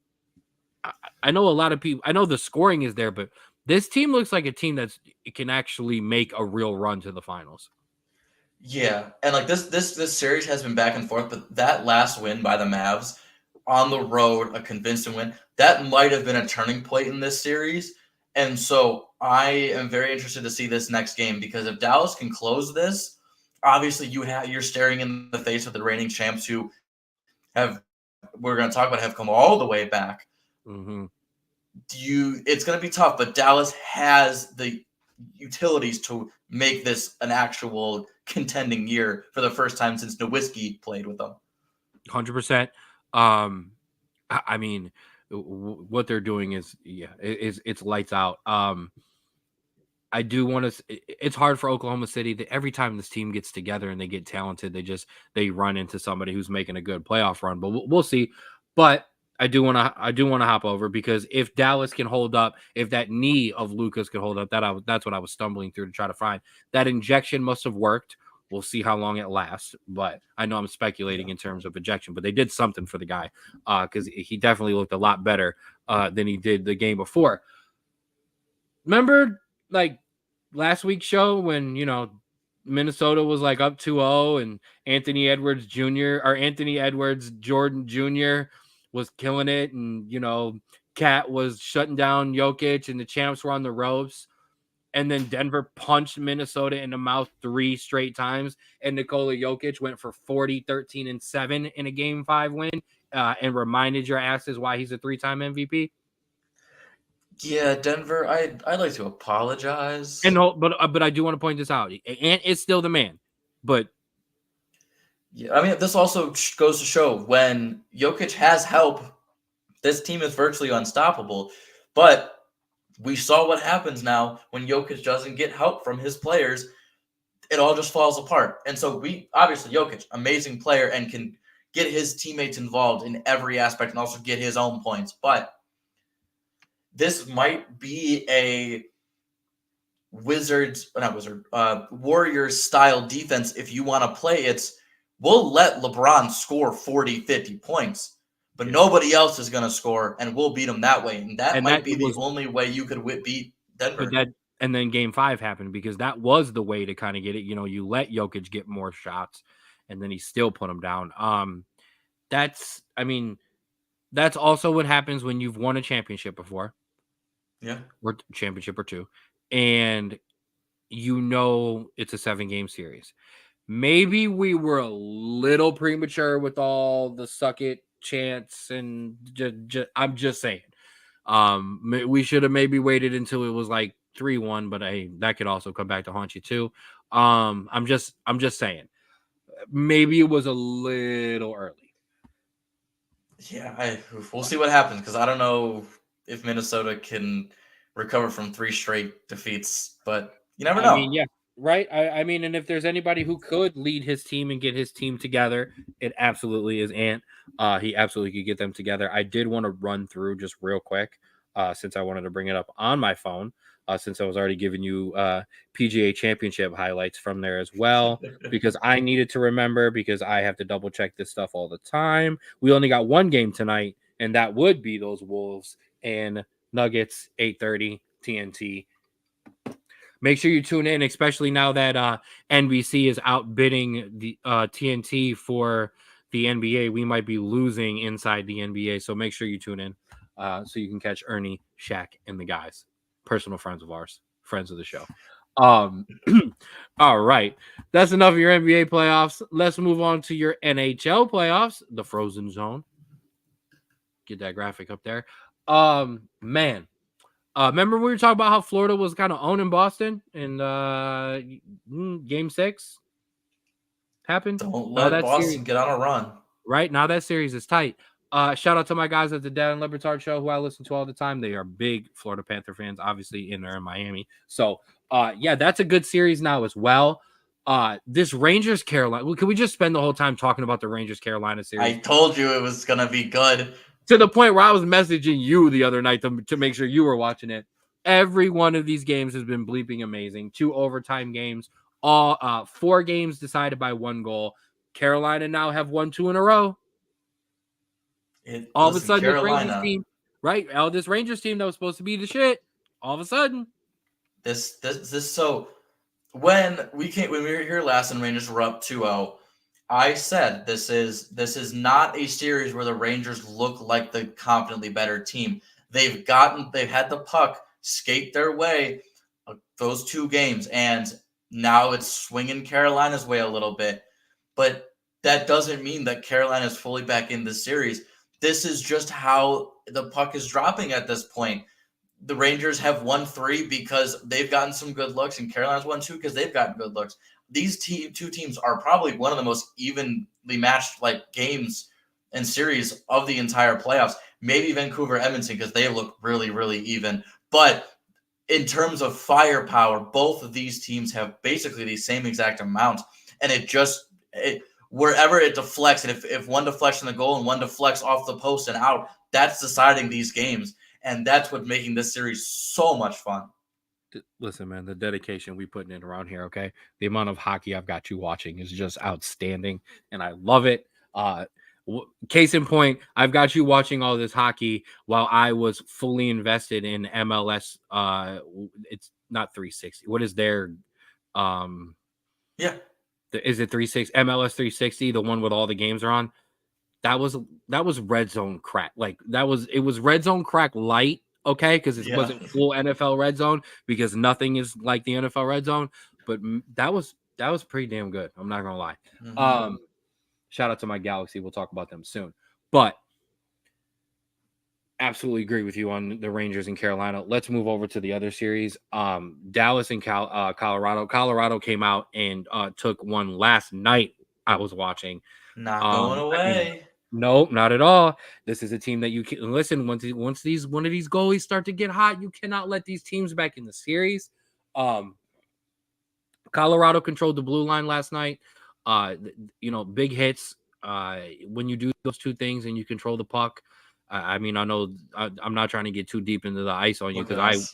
I know a lot of people. I know the scoring is there, but this team looks like a team that can actually make a real run to the finals. Yeah, and like this series has been back and forth, but that last win by the Mavs on the road, a convincing win, that might have been a turning point in this series. And so I am very interested to see this next game because if Dallas can close this, obviously you're staring in the face of the reigning champs who we're going to talk about have come all the way back. Mm-hmm. It's going to be tough, but Dallas has the utilities to make this an actual contending year for the first time since Nowitzki played with them. 100%. I mean, what they're doing is it's lights out. I do want to. It's hard for Oklahoma City that every time this team gets together and they get talented, they run into somebody who's making a good playoff run. But we'll see. But I do want to hop over because if Dallas can hold up, if that knee of Lucas could hold up, that's what I was stumbling through to try to find. That injection must have worked. We'll see how long it lasts. But I know I'm speculating in terms of injection, but they did something for the guy because he definitely looked a lot better than he did the game before. Remember, like last week's show when Minnesota was like up 2-0 and Anthony Edwards Jordan Jr. was killing it, and Cat was shutting down Jokic and the champs were on the ropes, and then Denver punched Minnesota in the mouth 3 straight times, and Nikola Jokic went for 40, 13, and 7 in a Game 5 win, and reminded your asses why he's a 3-time MVP. Yeah, Denver, I'd like to apologize. But I do want to point this out. Ant is still the man. But yeah, I mean, this also goes to show when Jokic has help, this team is virtually unstoppable. But we saw what happens now when Jokic doesn't get help from his players. It all just falls apart. And so obviously Jokic, amazing player and can get his teammates involved in every aspect and also get his own points. But this might be a Warriors style defense. If you want to play, we'll let LeBron score 40, 50 points, but nobody else is going to score, and we'll beat them that way. And that might be the only way you could beat Denver. And then Game 5 happened because that was the way to kind of get it. You let Jokic get more shots, and then he still put them down. That's also what happens when you've won a championship before. Yeah. Or championship or 2. And it's a 7-game series. Maybe we were a little premature with all the suck it chants, and I'm just saying. We should have maybe waited until it was like 3-1, but that could also come back to haunt you too. I'm just saying. Maybe it was a little early. Yeah, we'll see what happens because I don't know if Minnesota can recover from 3 straight defeats, but you never know. I mean, yeah, right. I mean, and if there's anybody who could lead his team and get his team together, it absolutely is Ant. He absolutely could get them together. I did want to run through just real quick, since I wanted to bring it up on my phone, since I was already giving you PGA Championship highlights from there as well, because I needed to remember because I have to double check this stuff all the time. We only got 1 game tonight, and that would be those Wolves and Nuggets, 8:30 TNT. Make sure you tune in, especially now that NBC is outbidding the TNT for the NBA. We might be losing inside the NBA, so make sure you tune in so you can catch Ernie, Shaq, and the guys. Personal friends of ours, friends of the show. All right. That's enough of your NBA playoffs. Let's move on to your NHL playoffs, the Frozen Zone. Get that graphic up there. Man. Remember we were talking about how Florida was kind of owning Boston in Game 6? Happened. Don't let Boston get on a run. Right now, that series is tight. Shout out to my guys at the Dan Lebertard show who I listen to all the time. They are big Florida Panther fans, obviously in there in Miami. So, yeah, that's a good series now as well. This Rangers Carolina. Can we just spend the whole time talking about the Rangers Carolina series? I told you it was gonna be good. To the point where I was messaging you the other night to make sure you were watching it. Every one of these games has been bleeping amazing. 2 overtime games, all 4 games decided by 1 goal. Carolina now have won 2 in a row. All of a sudden, Carolina, this Rangers team, right? This Rangers team that was supposed to be the shit, all of a sudden, this. So when we were here last and Rangers were up 2-0. I said this is not a series where the Rangers look like the confidently better team. They've had the puck skate their way those 2 games, and now it's swinging Carolina's way a little bit. But that doesn't mean that Carolina is fully back in the series. This is just how the puck is dropping at this point. the Rangers have won 3 because they've gotten some good looks, and Carolina's won 2 because they've gotten good looks. These two teams are probably one of the most evenly matched like games and series of the entire playoffs. Maybe Vancouver, Edmonton, because they look really, really even. But in terms of firepower, both of these teams have basically the same exact amount, and wherever it deflects, and if one deflects in the goal and one deflects off the post and out, that's deciding these games, and that's what's making this series so much fun. Listen, man, the dedication we putting in around here, okay? The amount of hockey I've got you watching is just outstanding, and I love it. Case in point, I've got you watching all this hockey while I was fully invested in MLS. It's not 360. What is their Yeah. Is it 360 MLS 360, the one with all the games are on? That was red zone crack. Like it was red zone crack light, okay, because it wasn't full NFL red zone, because nothing is like the NFL red zone. But that was pretty damn good. I'm not gonna lie. Mm-hmm. Shout out to my Galaxy. We'll talk about them soon. But absolutely agree with you on the Rangers in Carolina. Let's move over to the other series. Dallas and Colorado. Colorado came out and took one last night. I was watching. Not going away. No, not at all. This is a team that you can listen. Once one of these goalies start to get hot, you cannot let these teams back in the series. Colorado controlled the blue line last night. Big hits. When you do those two things and you control the puck, I mean, I know I'm not trying to get too deep into the ice on you, because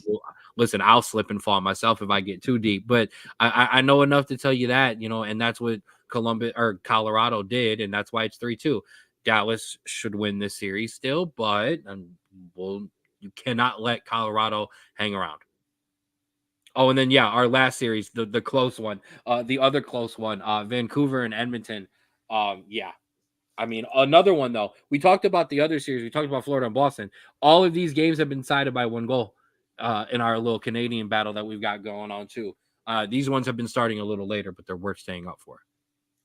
I'll slip and fall myself if I get too deep. But I know enough to tell you that, and that's what Colorado did, and that's why it's 3-2. Dallas should win this series still, but you cannot let Colorado hang around. Oh, and then our last series, the close one, the other close one, Vancouver and Edmonton. I mean, another one though. We talked about the other series. We talked about Florida and Boston. All of these games have been decided by 1 goal in our little Canadian battle that we've got going on too. These ones have been starting a little later, but they're worth staying up for.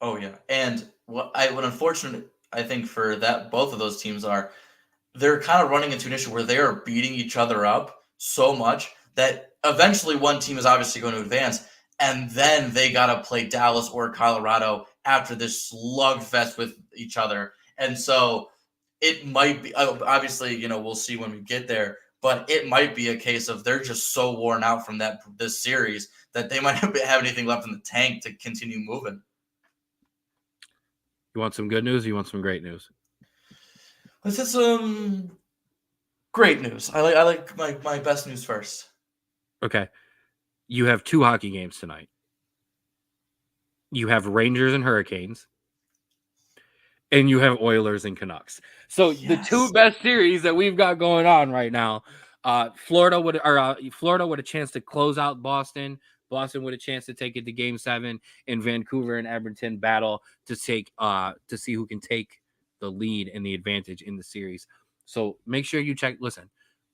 Oh yeah, and what unfortunate I think for that both of those teams are, they're kind of running into an issue where they are beating each other up so much that eventually one team is obviously going to advance, and then they got to play Dallas or Colorado after this slugfest with each other. And so it might be, obviously, we'll see when we get there, but it might be a case of they're just so worn out from this series that they might not have anything left in the tank to continue moving. You want some good news, or you want some great news? Let's hit some great news. I like my best news first. Okay. You have 2 hockey games tonight. You have Rangers and Hurricanes, and you have Oilers and Canucks. So the 2 best series that we've got going on right now, Florida with a chance to close out Boston. Boston with a chance to take it to Game 7, and Vancouver and Edmonton battle to see who can take the lead and the advantage in the series. So make sure you check. Listen,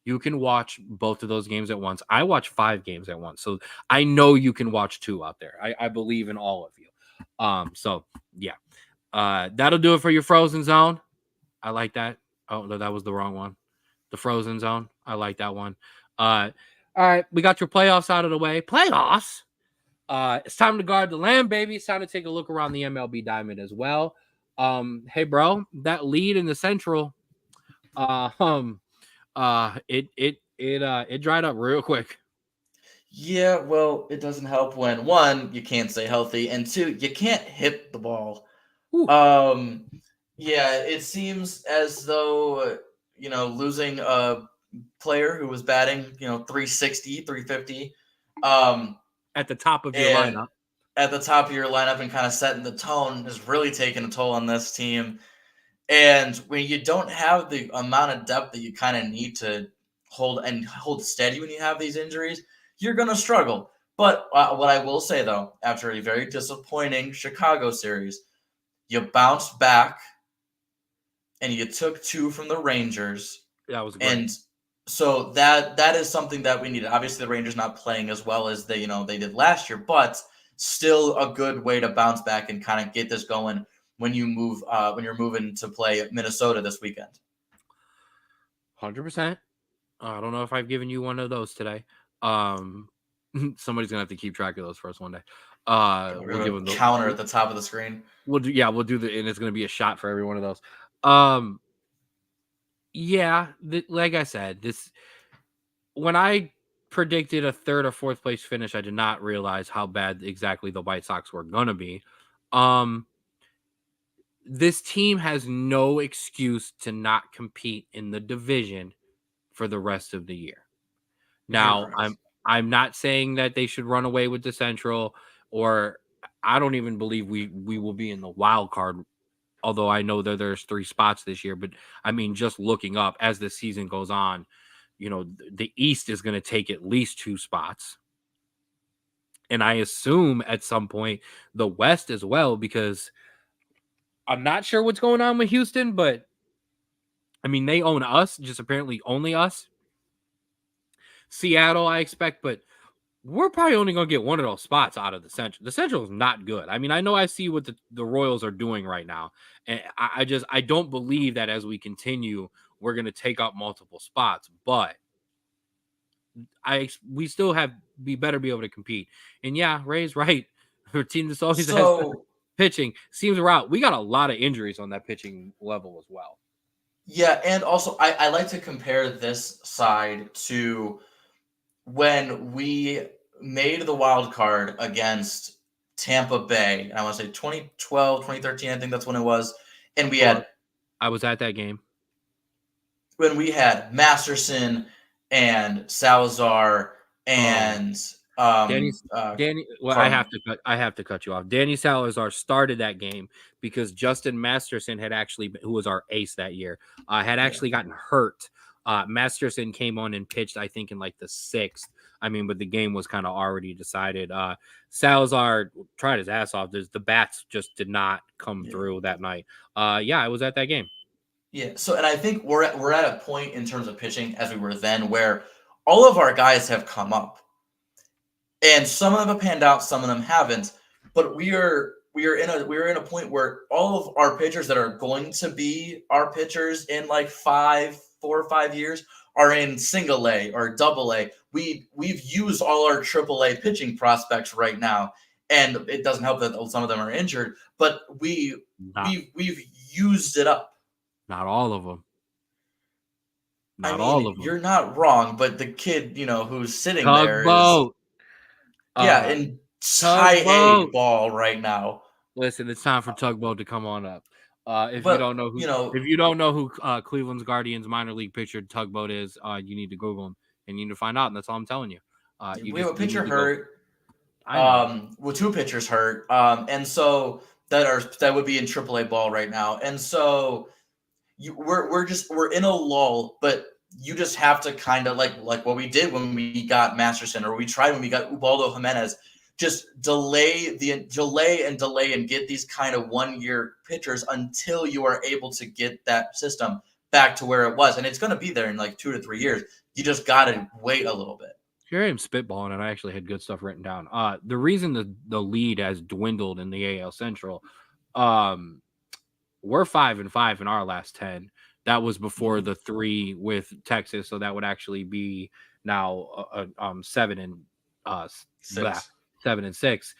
you can watch both of those games at once. I watch 5 games at once, so I know you can watch 2 out there. I believe in all of you. So yeah, that'll do it for your Frozen Zone. I like that. Oh no, that was the wrong one. The Frozen Zone. I like that one. All right, we got your playoffs out of the way. Playoffs. It's time to guard the land, baby. It's time to take a look around the MLB diamond as well. Hey, bro, that lead in the Central, it dried up real quick. Yeah, well, it doesn't help when 1, you can't stay healthy, and 2, you can't hit the ball. Ooh. Yeah, it seems as though losing a player who was batting 360, 350 at the top of your lineup. At the top of your lineup and kind of setting the tone has really taken a toll on this team. And when you don't have the amount of depth that you kind of need to hold steady when you have these injuries, you're going to struggle. But what I will say, though, after a very disappointing Chicago series, you bounced back and you took 2 from the Rangers. That was great. And so that is something that we needed. Obviously, the Rangers not playing as well as they did last year, but still a good way to bounce back and kind of get this going when you're moving to play Minnesota this weekend. 100%. I don't know if I've given you one of those today. Somebody's gonna have to keep track of those for us one day. We're We'll going give to them counter at the top of the screen. we'll do the, and it's gonna be a shot for every one of those. Yeah, like I said, this when I predicted a third or fourth place finish, I did not realize how bad exactly the White Sox were gonna be. Um, this team has no excuse to not compete in the division for the rest of the year. You're Now, correct. I'm not saying that they should run away with the Central, or I don't even believe we will be in the wild card. Although I know that there's 3 spots this year, but I mean, just looking up as the season goes on, the East is going to take at least 2 spots. And I assume at some point the West as well, because I'm not sure what's going on with Houston, but I mean, they own us, just apparently only us. Seattle, I expect, but we're probably only going to get one of those spots out of the Central. The Central is not good. I mean, I know I see what the Royals are doing right now, and I don't believe that as we continue, we're going to take up multiple spots. But we still we better be able to compete. And yeah, Ray's right. Our team that's always has better So, pitching seems we're out. We got a lot of injuries on that pitching level as well. yeah, and also I like to compare this side to when we made the wild card against Tampa Bay. I want to say 2012, 2013, I think that's when it was. And we Sure, had I was at that game. when we had Masterson and Salazar Oh, and Danny's Danny. Well, from I have to cut you off. Danny Salazar started that game because Justin Masterson had actually, who was our ace that year, had yeah. actually gotten hurt. Masterson came on and pitched, I think, in like the 6th. I mean, but the game was kind of already decided. Salazar tried his ass off. The bats just did not come Yeah. through that night. Yeah, I was at that game. Yeah. So and I think we're at a point in terms of pitching as we were then where all of our guys have come up. And some of them have panned out, some of them haven't. But we are in a point where all of our pitchers that are going to be our pitchers in like 4 or 5 years are in single A or double A. We've used all our triple A pitching prospects right now, and it doesn't help that some of them are injured. But Not we've used it up. not all of them. I Not all mean, of them. you're not wrong, but the kid, who's sitting there is Tugboat. yeah, Uh, in high A Tugboat. ball right now. Listen, it's time for Tugboat to come on up. If you don't But know who, Cleveland's Guardians minor league pitcher Tugboat is, you need to Google him and you need to find out. And that's all I'm telling you. we have a You pitcher need to go. hurt. I know. Well, two pitchers hurt. And so that would be in AAA ball right now. And so we're in a lull, but you just have to kind of like what we did when we got Masterson, or we tried when we got Ubaldo Jimenez. Just delay and get these kind of 1-year pitchers until you are able to get that system back to where it was, and it's going to be there in like 2 to 3 years. You just got to wait a little bit. Here I am spitballing, and I actually had good stuff written down. The reason the lead has dwindled in the AL Central, we're 5-5 in our last 10. That was before the 3 with Texas, so that would actually be now 7 and blah, 6. 7-6,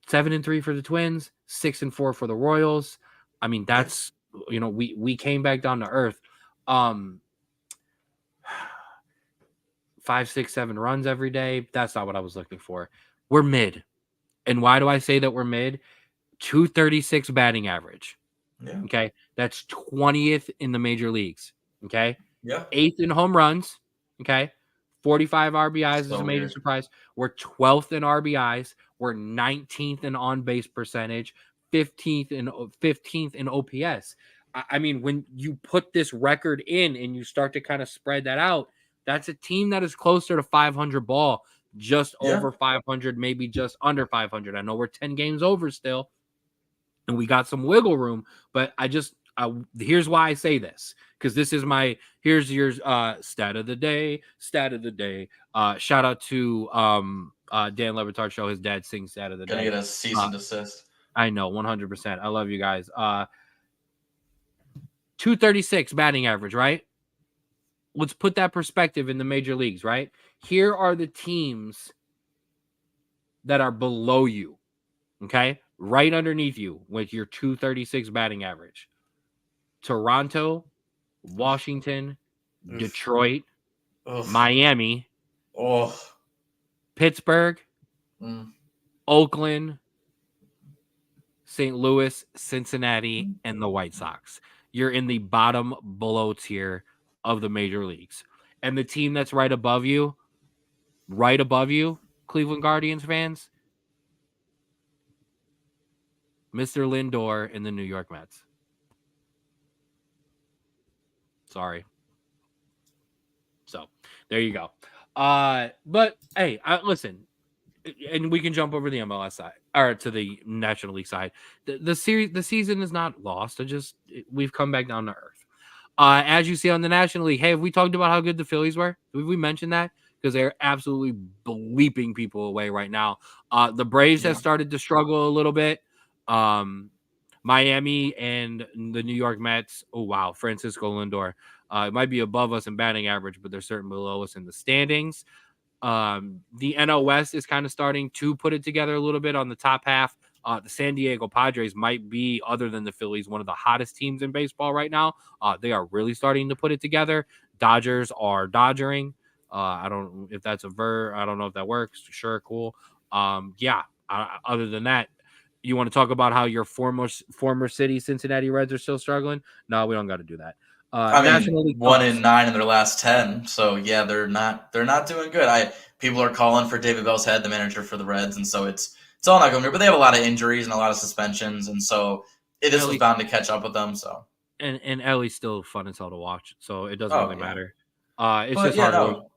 7-3 for the Twins, 6-4 for the Royals. I mean, that's we came back down to earth. 5, 6, 7 runs every day. That's not what I was looking for. We're mid. And why do I say that we're mid? 236 batting average. Yeah. Okay. That's 20th in the major leagues. Okay. Yeah. 8th in home runs. Okay. 45 RBIs is So a major weird. surprise. We're 12th in RBIs. We're 19th in on base percentage, 15th in OPS. I mean, when you put this record in and you start to kind of spread that out, that's a team that is closer to 500 ball, just Yeah. over 500, maybe just under 500. I know we're 10 games over still, and we got some wiggle room, but here's why I say this, because this is here's your stat of the day. Shout out to Dan Levitard show. His dad sings stat of the Gonna day. get a cease and desist. I know, 100%. I love you guys. 236 batting average, right? let's put that perspective in the major leagues, right? Here are the teams that are below you, okay? Right underneath you with your 236 batting average. Toronto, Washington, Oof. Detroit, Oof. Miami, Oh. Pittsburgh, Mm. Oakland, St. Louis, Cincinnati, and the White Sox. You're in the bottom below tier of the major leagues. And the team that's right above you, Cleveland Guardians fans, Mr. Lindor and the New York Mets. Sorry. So there you go. But hey, listen, and we can jump over the MLS side or to the National League side. The season is not lost. We've come back down to earth. As you see on the National League, hey, have we talked about how good the Phillies were? Have we mentioned that? Because they're absolutely bleeping people away right now. The Braves have Yeah. started to struggle a little bit. Miami and the New York Mets. Oh wow, Francisco Lindor. It might be above us in batting average, but they're certainly below us in the standings. The NL West is kind of starting to put it together a little bit on the top half. The San Diego Padres might be, other than the Phillies, one of the hottest teams in baseball right now. They are really starting to put it together. Dodgers are dodgering. I don't know if that's a verb. I don't know if that works. Sure, cool. Yeah. Other than that, you want to talk about how your former city Cincinnati Reds are still struggling? No, we don't got to do that. I mean, National League 1-9 in their last 10. So yeah, they're not doing good. People are calling for David Bell's head, the manager for the Reds, and so it's all not going good. But they have a lot of injuries and a lot of suspensions, and so this was bound to catch up with them. So and Ellie's still fun as hell to watch, so it doesn't oh really yeah, matter. It's but just yeah, hard work. no,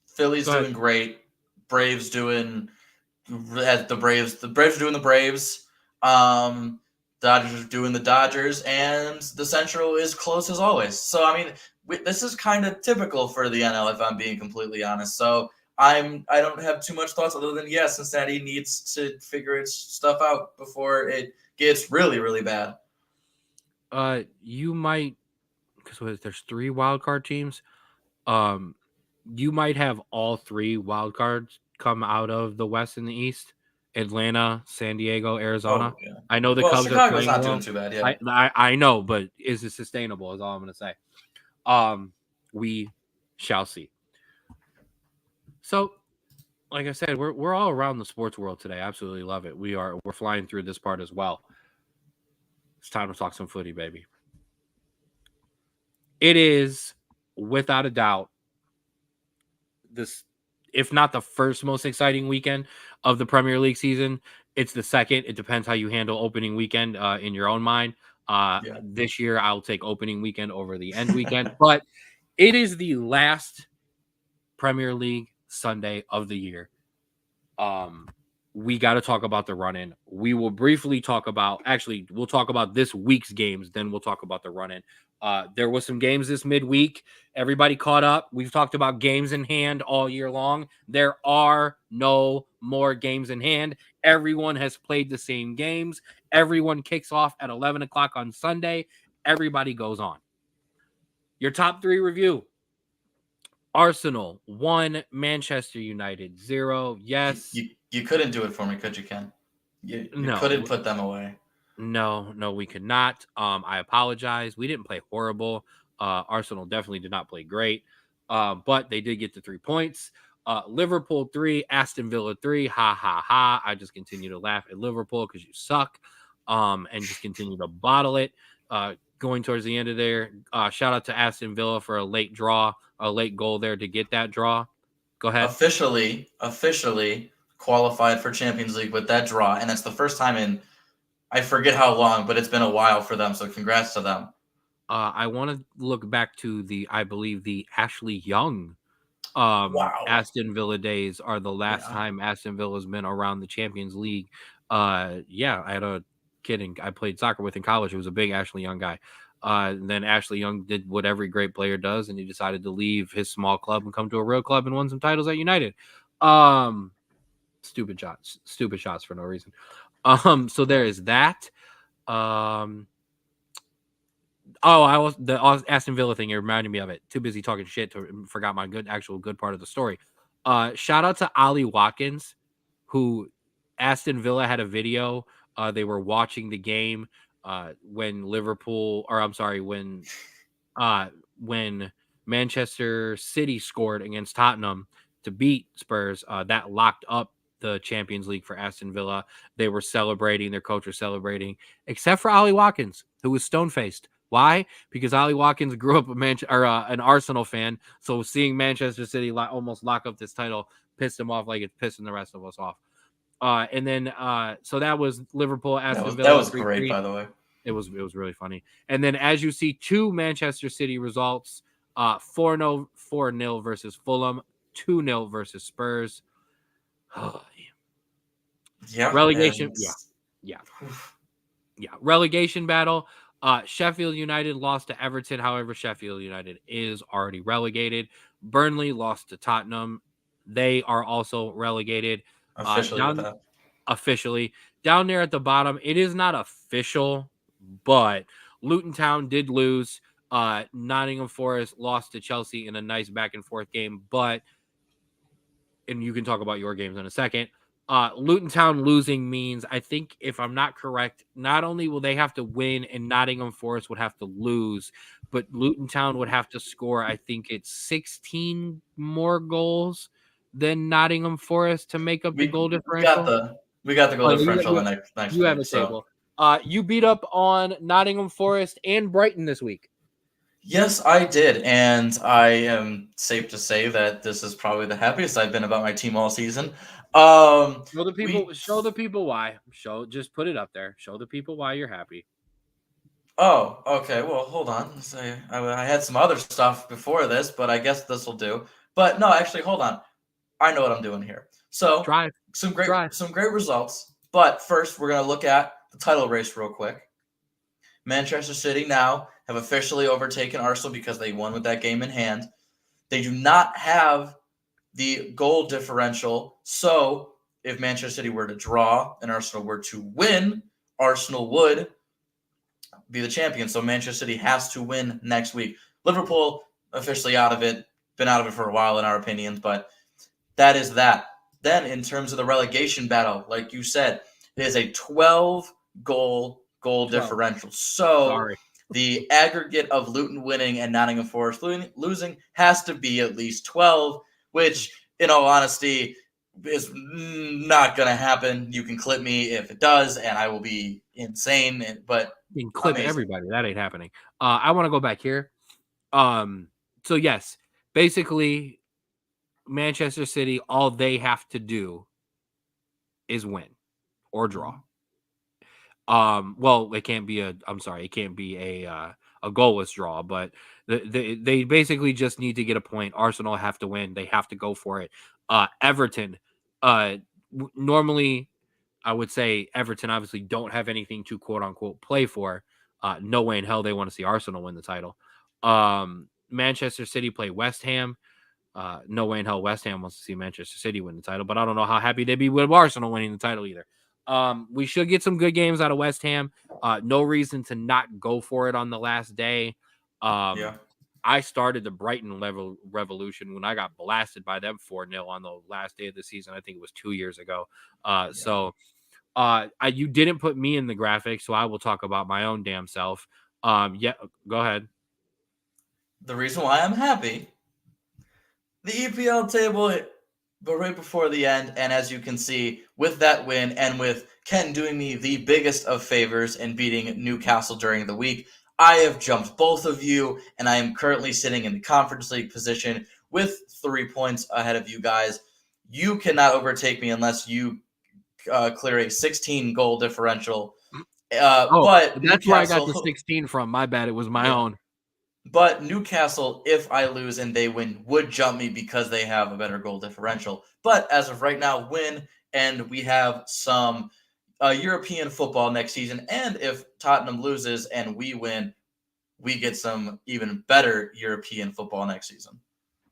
Philly's Go ahead. doing great. Braves doing the Braves are doing the Braves. Dodgers are doing the Dodgers, and the Central is close as always. So I mean, this is kind of typical for the NL, if I'm being completely honest. So I don't have too much thoughts other than Cincinnati needs to figure its stuff out before it gets really really bad. You might, because there's 3 wild card teams. Um, you might have all 3 wild cards come out of the West and the East. Atlanta, San Diego, Arizona. Oh yeah. I know the Well, Cubs are Chicago's playing not doing well. too bad. Yeah. I know, but is it sustainable? Is all I'm going to say. We shall see. So, like I said, we're all around the sports world today. Absolutely love it. We're flying through this part as well. It's time to talk some footy, baby. It is without a doubt this, if not the first most exciting weekend of the Premier League season, it's the second. It depends how you handle opening weekend in your own mind. Yeah. This year, I'll take opening weekend over the end weekend, but it is the last Premier League Sunday of the year. We got to talk about the run-in. We will briefly talk about, actually, we'll talk about this week's games, then we'll talk about the run-in. There was some games this midweek. Everybody caught up. We've talked about games in hand all year long. There are no more games in hand. Everyone has played the same games. Everyone kicks off at 11 o'clock on Sunday. Everybody goes on. Your top 3 review. Arsenal 1, Manchester United 0. Yes. You couldn't do it for me, could you, Ken? You couldn't No. put them away. No, we could not. I apologize. We didn't play horrible. Arsenal definitely did not play great. But they did get the 3 points. Liverpool 3, Aston Villa 3. Ha ha ha. I just continue to laugh at Liverpool because you suck. And just continue to bottle it. Going towards the end of there. Shout out to Aston Villa for a late goal there to get that draw. Go ahead. Officially qualified for Champions League with that draw, and that's the first time in I forget how long, but it's been a while for them. So congrats to them. I want to look back to I believe the Ashley Young Wow. Aston Villa days are the last Yeah. time Aston Villa's been around the Champions League. Yeah, I had a kid I played soccer with in college. It was a big Ashley Young guy. Then Ashley Young did what every great player does, and he decided to leave his small club and come to a real club and won some titles at United. Stupid shots for no reason. So there is that. Oh, I was the Aston Villa thing. It reminded me of it. Too busy talking shit to forgot my actual good part of the story. Shout out to Ollie Watkins, who Aston Villa had a video. They were watching the game when Liverpool, or I'm sorry, when Manchester City scored against Tottenham to beat Spurs, that locked up the Champions League for Aston Villa. They were celebrating, their coach was celebrating, except for Ollie Watkins, who was stone faced. Why? Because Ollie Watkins grew up an Arsenal fan, so seeing Manchester City almost lock up this title pissed him off like it's pissing the rest of us off. And then so that was Liverpool, Aston That Villa was great, 3-3. by the way. It was really funny. And then as you see, two Manchester City results: 4-0 versus Fulham, 2-0 versus Spurs. Yeah, Relegation, yeah. Relegation battle. Sheffield United lost to Everton. However, Sheffield United is already relegated. Burnley lost to Tottenham. They are also relegated. Officially down there at the bottom. It is not official, but Luton Town did lose. Nottingham Forest lost to Chelsea in a nice back and forth game, but and you can talk about your games in a second. Luton Town losing means, I think, if I'm not correct, not only will they have to win and Nottingham Forest would have to lose, but Luton Town would have to score, I think it's 16 more goals than Nottingham Forest to make up the goal differential. We got the goal differential the next you week. Have a table. You beat up on Nottingham Forest and Brighton this week. Yes, I did, and I am safe to say that this is probably the happiest I've been about my team all season. Show the people why. Just put it up there. Show the people why you're happy. Oh, okay. Well, hold on. I had some other stuff before this, but I guess this will do. But no, actually, hold on. I know what I'm doing here. So some great results. But first, we're gonna look at the title race real quick. Manchester City now have officially overtaken Arsenal because they won with that game in hand. They do not have the goal differential. So if Manchester City were to draw and Arsenal were to win, Arsenal would be the champion. So Manchester City has to win next week. Liverpool officially out of it, been out of it for a while in our opinions, but that is that. Then in terms of the relegation battle, like you said, it is a 12 goal differential. So the aggregate of Luton winning and Nottingham Forest losing has to be at least 12, which in all honesty is not going to happen. You can clip me if it does, and I will be insane. But you can clip everybody. That ain't happening. I want to go back here. So yes, basically, Manchester City, all they have to do is win or draw. Well, it can't be a goalless draw, but they basically just need to get a point. Arsenal have to win. They have to go for it. Everton, normally I would say Everton obviously don't have anything to quote unquote play for. No way in hell they want to see Arsenal win the title. Manchester City play West Ham. No way in hell West Ham wants to see Manchester City win the title, but I don't know how happy they'd be with Arsenal winning the title either. We should get some good games out of West Ham. No reason to not go for it on the last day. I started the Brighton revolution when I got blasted by them 4-0 on the last day of the season. I think it was 2 years ago. So you didn't put me in the graphic, so I will talk about my own damn self. Yeah, go ahead. The reason why I'm happy, the EPL table, but right before the end, and as you can see, with that win and with Ken doing me the biggest of favors in beating Newcastle during the week, I have jumped both of you, and I am currently sitting in the Conference League position with 3 points ahead of you guys. You cannot overtake me unless you clear a 16 goal differential. But that's where I got the 16 from. My bad. It was my own. But Newcastle, if I lose and they win, would jump me because they have a better goal differential. But as of right now, win, and we have some European football next season. And if Tottenham loses and we win, we get some even better European football next season.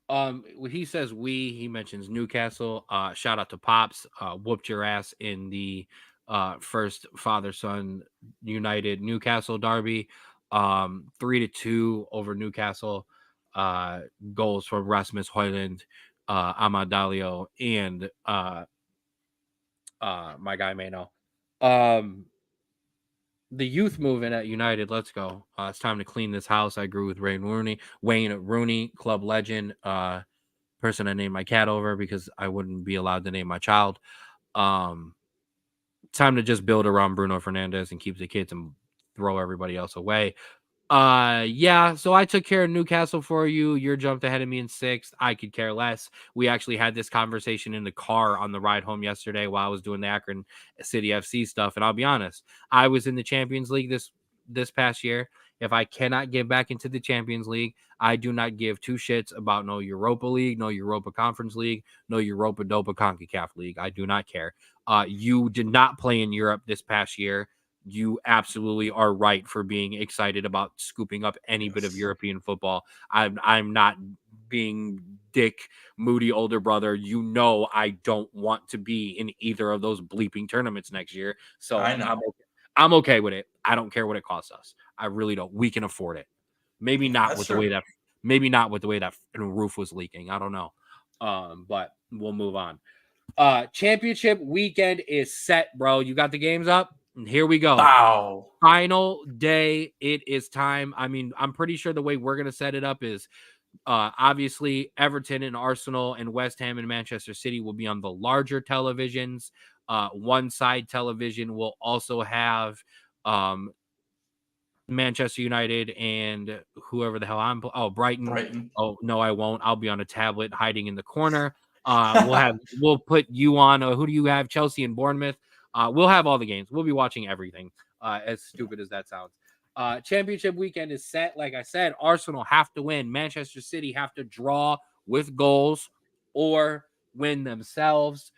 When he says he mentions Newcastle. Shout out to Pops. Whooped your ass in the first father-son United Newcastle derby. 3-2 over Newcastle. Goals from Rasmus Højlund, Amadalio, and my guy Mano. The youth movement at United, let's go. It's time to clean this house. I agree with Wayne Rooney, club legend, person I named my cat over because I wouldn't be allowed to name my child. Time to just build around Bruno Fernandes and keep the kids and throw everybody else away. Yeah, so I took care of Newcastle for you. You're jumped ahead of me in 6th. I could care less. We actually had this conversation in the car on the ride home yesterday while I was doing the Akron City FC stuff. And I'll be honest, I was in the Champions League this past year. If I cannot get back into the Champions League, I do not give two shits about no Europa League, no Europa Conference League, no Europa Dopa CONCACAF League. I do not care. You did not play in Europe this past year. You absolutely are right for being excited about scooping up any bit of European football. I'm not being dick, moody older brother. You know I don't want to be in either of those bleeping tournaments next year. So I know. I'm okay with it. I don't care what it costs us. I really don't. We can afford it. Maybe not That's with true. the way that roof was leaking. I don't know. But we'll move on. Championship weekend is set, bro. You got the games up? And here we go. Wow. Final day. It is time. I mean, I'm pretty sure the way we're going to set it up is obviously Everton and Arsenal and West Ham and Manchester City will be on the larger televisions. One side television will also have Manchester United and whoever the hell Brighton. Brighton. Oh, no, I won't. I'll be on a tablet hiding in the corner. We'll put you on. Who do you have? Chelsea and Bournemouth. We'll have all the games. We'll be watching everything. As stupid as that sounds. Championship weekend is set. Like I said, Arsenal have to win. Manchester City have to draw with goals or win themselves.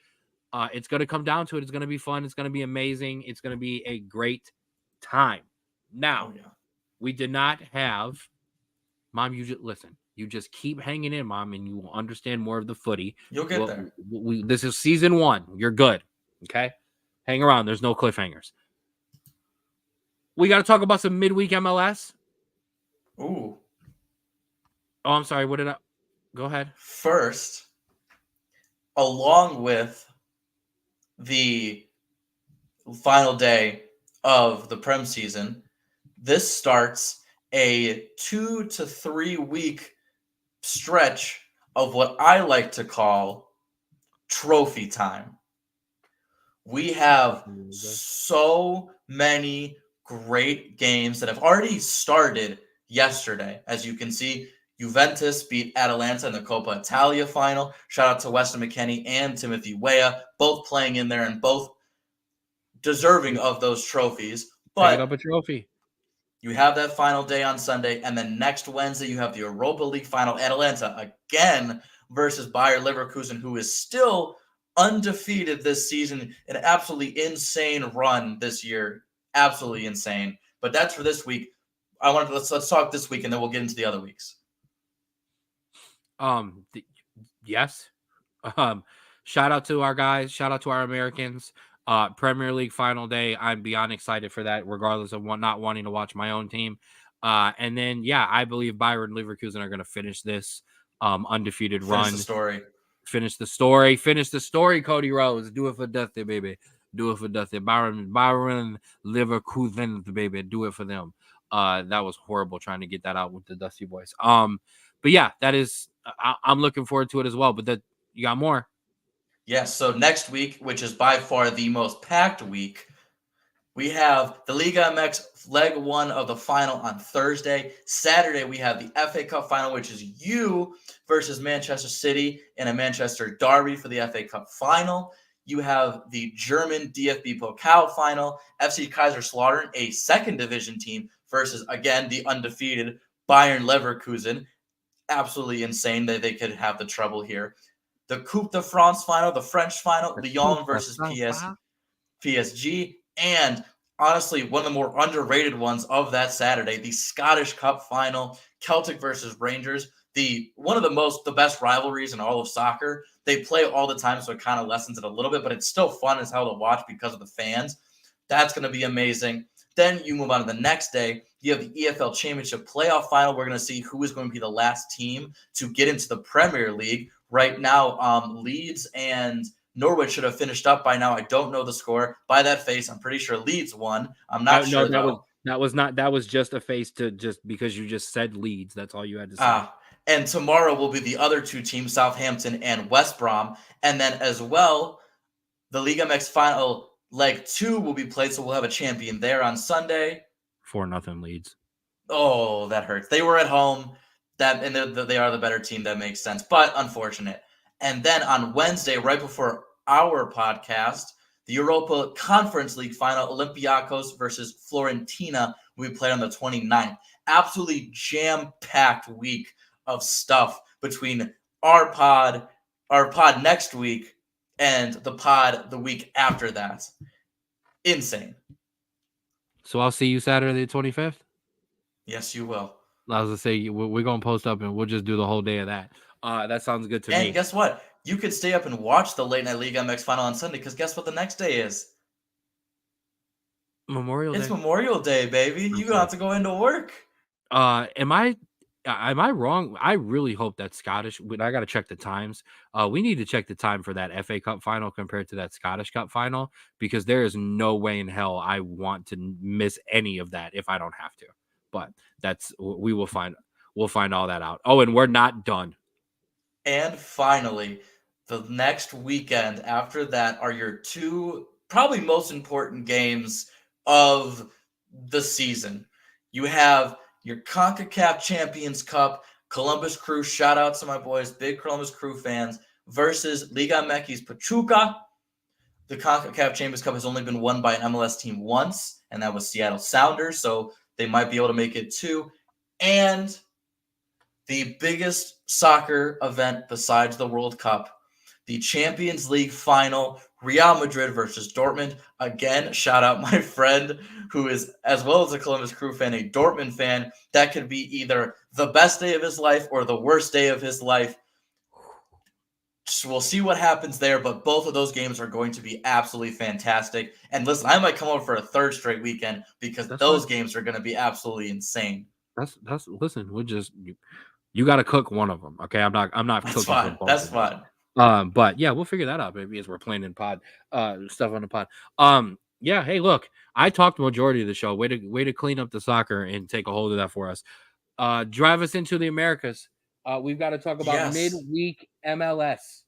It's going to come down to it. It's going to be fun. It's going to be amazing. It's going to be a great time. Now, we did not have Mom. You just listen. You just keep hanging in, Mom, and you will understand more of the footy. You'll get there. This is season 1. You're good. Okay? Hang around. There's no cliffhangers. We got to talk about some midweek MLS. Ooh. Oh, I'm sorry. What did I... Go ahead. First, along with the final day of the Prem season, this starts a 2 to 3 week stretch of what I like to call trophy time. We have so many great games that have already started yesterday. As you can see, Juventus beat Atalanta in the Coppa Italia final. Shout out to Weston McKennie and Timothy Weah, both playing in there and both deserving of those trophies. But picking up a trophy. You have that final day on Sunday, and then next Wednesday you have the Europa League final. Atalanta again versus Bayer Leverkusen, who is still undefeated this season. An absolutely insane run this year. Absolutely insane. But that's for this week. Let's talk this week, and then we'll get into the other weeks. Yes. Shout out to our guys. Shout out to our Americans. Premier League final day. I'm beyond excited for that, regardless of not wanting to watch my own team. And then, I believe Bayern Leverkusen are going to finish this undefeated run. Finish the story, Cody Rose. Do it for Dusty, baby. Do it for Dusty. Bayern Leverkusen, baby. Do it for them. That was horrible trying to get that out with the Dusty Boys. But yeah, that is. I'm looking forward to it as well. But you got more. Yes, so next week, which is by far the most packed week, we have the Liga MX leg 1 of the final on Thursday. Saturday, we have the FA Cup final, which is you versus Manchester City in a Manchester derby for the FA Cup final. You have the German DFB Pokal final, FC Kaiserslautern, a second division team, versus, again, the undefeated Bayern Leverkusen. Absolutely insane that they could have the trouble here. The Coupe de France final, the French final, Lyon versus PSG, and honestly, one of the more underrated ones of that Saturday, the Scottish Cup final, Celtic versus Rangers, one of the best rivalries in all of soccer. They play all the time, so it kind of lessens it a little bit, but it's still fun as hell to watch because of the fans. That's going to be amazing. Then you move on to the next day. You have the EFL Championship playoff final. We're going to see who is going to be the last team to get into the Premier League. Right now, Leeds and Norwich should have finished up by now. I don't know the score. By that face, I'm pretty sure Leeds won. I'm not No, sure, though. that was just a face to just because you just said Leeds. That's all you had to say. And tomorrow will be the other two teams, Southampton and West Brom. And then as well, the Liga MX final leg 2 will be played, so we'll have a champion there on Sunday. 4-0 Leeds. Oh, that hurts. They were at home. And they are the better team. That makes sense, but unfortunate. And then on Wednesday, right before our podcast, the Europa Conference League final, Olympiacos versus Fiorentina, will be played on the 29th. Absolutely jam-packed week of stuff between our pod next week, and the pod the week after that. Insane. So I'll see you Saturday the 25th. Yes, you will. I was gonna say we're gonna post up and we'll just do the whole day of that. That sounds good to me. And guess what? You could stay up and watch the Late Night League MX final on Sunday, because guess what the next day is? Memorial Day. It's Memorial Day, baby. You don't have to go into work. Am I wrong? I really hope that Scottish. I got to check the times. We need to check the time for that FA Cup final compared to that Scottish Cup final, because there is no way in hell I want to miss any of that if I don't have to. But we will find. We'll find all that out. Oh, and we're not done. And finally, the next weekend after that are your two probably most important games of the season. You have your CONCACAF Champions Cup, Columbus Crew, shout out to my boys, big Columbus Crew fans, versus Liga MX Pachuca. The CONCACAF Champions Cup has only been won by an MLS team once, and that was Seattle Sounders, so they might be able to make it too. And the biggest soccer event besides the World Cup, the Champions League final, Real Madrid versus Dortmund. Again, shout out my friend who is, as well as a Columbus Crew fan, a Dortmund fan. That could be either the best day of his life or the worst day of his life. So we'll see what happens there, but both of those games are going to be absolutely fantastic. And listen, I might come over for a third straight weekend, because those games are going to be absolutely insane. That's listen, we'll just you got to cook one of them, okay? I'm not That's cooking fine. for both. That's fine. But yeah, we'll figure that out maybe as we're playing in pod stuff on the pod. Yeah, hey, look, I talked the majority of the show. Way to clean up the soccer and take a hold of that for us. Drive us into the Americas. We've got to talk about midweek MLS.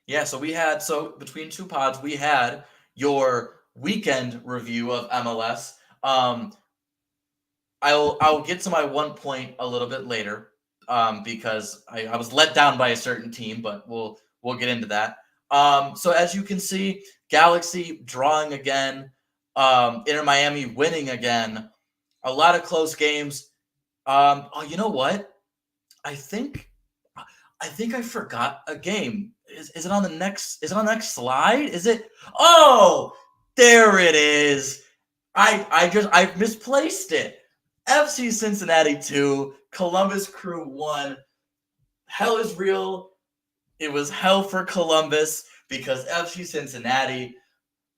Yeah, so between two pods, we had your weekend review of MLS. I'll get to my 1 point a little bit later, because I was let down by a certain team, but we'll get into that. So as you can see, Galaxy drawing again, Inter Miami winning again, a lot of close games. Oh, you know what? I think I forgot a game. Is it on the next? Is it on the next slide? Is it? Oh, there it is. I misplaced it. FC Cincinnati 2, Columbus Crew 1. Hell is real. It was hell for Columbus, because FC Cincinnati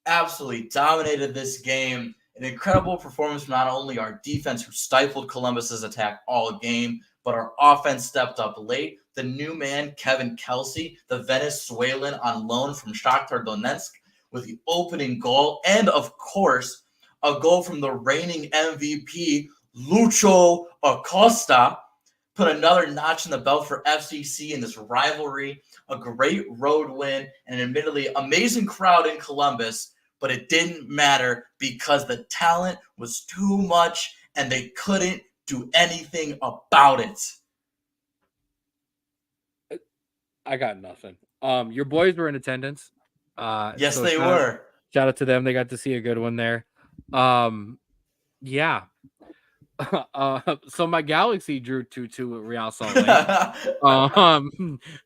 absolutely dominated this game. An incredible performance from not only our defense, who stifled Columbus's attack all game, but our offense stepped up late. The new man, Kevin Kelsey, the Venezuelan on loan from Shakhtar Donetsk, with the opening goal. And, of course, a goal from the reigning MVP, Lucho Acosta, put another notch in the belt for FCC in this rivalry. A great road win, and an admittedly amazing crowd in Columbus, but it didn't matter because the talent was too much and they couldn't do anything about it. I got nothing. Your boys were in attendance. Yes, so they were. Shout out to them. They got to see a good one there. Yeah. So my Galaxy drew 2-2 at Real Salt Lake.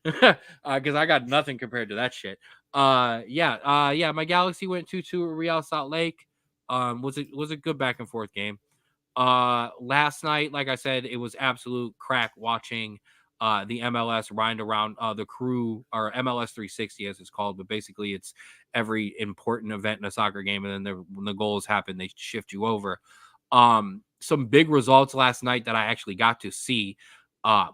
Because I got nothing compared to that shit. Yeah. My Galaxy went 2-2 at Real Salt Lake. Was a good back and forth game. Last night, like I said, it was absolute crack watching the MLS rind around the Crew, or MLS 360 as it's called, but basically it's every important event in a soccer game, and then when the goals happen, they shift you over. some big results last night that I actually got to see.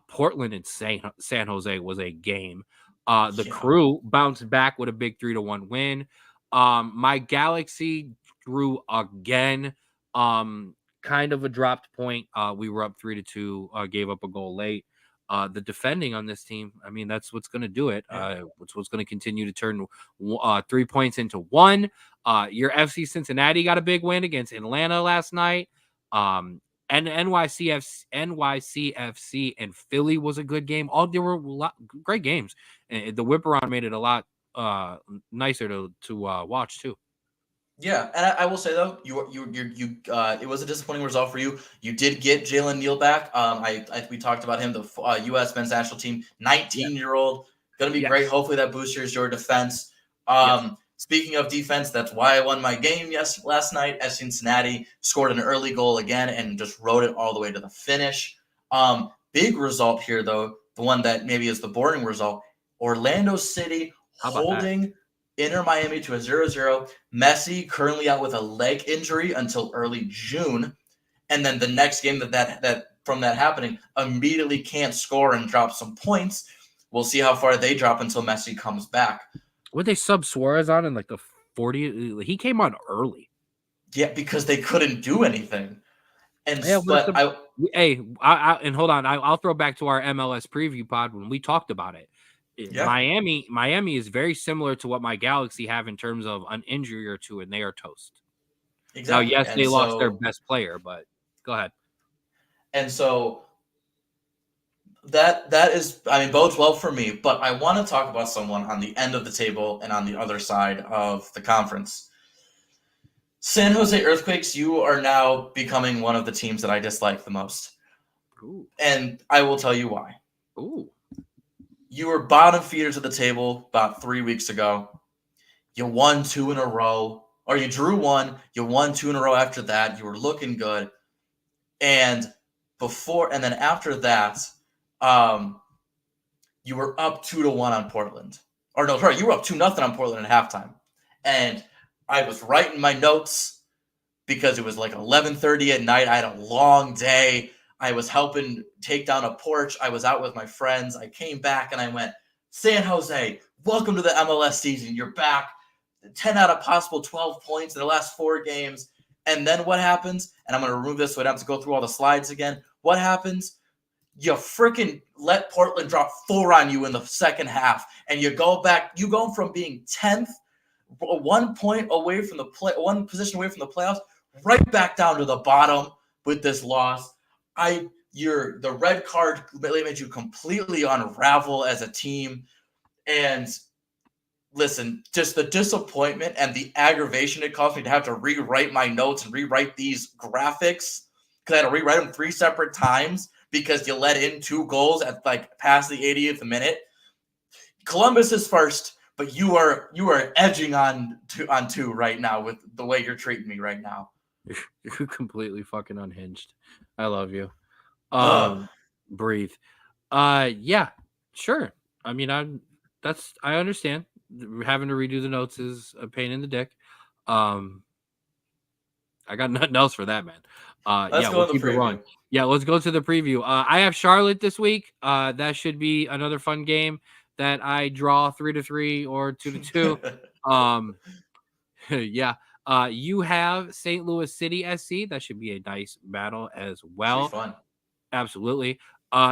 Portland and San Jose was a game. The Yeah. Crew bounced back with a big 3-1 win. My Galaxy drew again. Kind of a dropped point. We were up 3-2. Gave up a goal late. The defending on this team, I mean, that's what's going to do it. Yeah. What's going to continue to turn 3 points into 1. Your FC Cincinnati got a big win against Atlanta last night. And NYCFC and Philly was a good game. All there were great games. And the whip around made it a lot nicer to watch too. Yeah, and I will say though, it was a disappointing result for you. You did get Jalen Neal back. We talked about him, the U.S. men's national team, 19-year-old, going to be great. Yes. Hopefully that boosters your defense. Yes. Speaking of defense, that's why I won my game last night. As Cincinnati scored an early goal again and just rode it all the way to the finish. Big result here though, the one that maybe is the boring result. Orlando City How about that? holding Inter Miami to a 0-0. Messi currently out with a leg injury until early June. And then the next game that from that happening, immediately can't score and drop some points. We'll see how far they drop until Messi comes back. Would they sub Suarez on in like the 40? He came on early. Yeah, because they couldn't do anything. And Yeah, but and hold on, I'll throw back to our MLS preview pod when we talked about it. Yeah. Miami is very similar to what my Galaxy have in terms of an injury or two, and they are toast. Exactly. Now, yes, and they lost their best player, but go ahead. And so that is, I mean, bodes well for me. But I want to talk about someone on the end of the table and on the other side of the conference. San Jose Earthquakes, you are now becoming one of the teams that I dislike the most. Ooh. And I will tell you why. Ooh. You were bottom feeders at the table about 3 weeks ago. You won 2 in a row, or you drew 1. You won 2 in a row after that. You were looking good. And then after that, you were up 2-1 on Portland. Or no, sorry, you were up 2-0 on Portland at halftime. And I was writing my notes because it was like 11:30 at night. I had a long day. I was helping take down a porch. I was out with my friends. I came back and I went, San Jose, welcome to the MLS season. You're back. 10 out of possible 12 points in the last 4 games. And then what happens? And I'm going to remove this so I don't have to go through all the slides again. What happens? You freaking let Portland drop 4 on you in the second half. And you go back. You go from being 10th, 1 point away from one position away from the playoffs, right back down to the bottom with this loss. The red card made you completely unravel as a team. And listen, just the disappointment and the aggravation it caused me to have to rewrite my notes and rewrite these graphics because I had to rewrite them 3 separate times because you let in 2 goals at like past the 80th minute. Columbus is first, but you are edging on 2 right now with the way you're treating me right now. You're completely fucking unhinged. I love you. Breathe. Yeah, sure. I mean, I understand. Having to redo the notes is a pain in the dick. I got nothing else for that, man. We'll keep it rolling. Yeah, let's go to the preview. I have Charlotte this week. That should be another fun game that I draw 3-3 or 2-2. Yeah. You have St. Louis City SC. That should be a nice battle as well. Should be fun. Absolutely.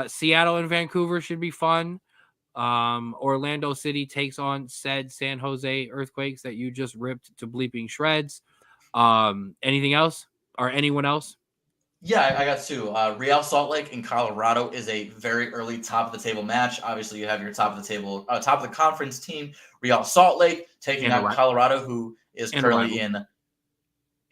Seattle and Vancouver should be fun. Orlando City takes on said San Jose Earthquakes that you just ripped to bleeping shreds. Anything else or anyone else? Yeah, I got 2. Real Salt Lake in Colorado is a very early top of the table match. Obviously, you have your top of the table, top of the conference team, Real Salt Lake taking on Colorado, who is currently in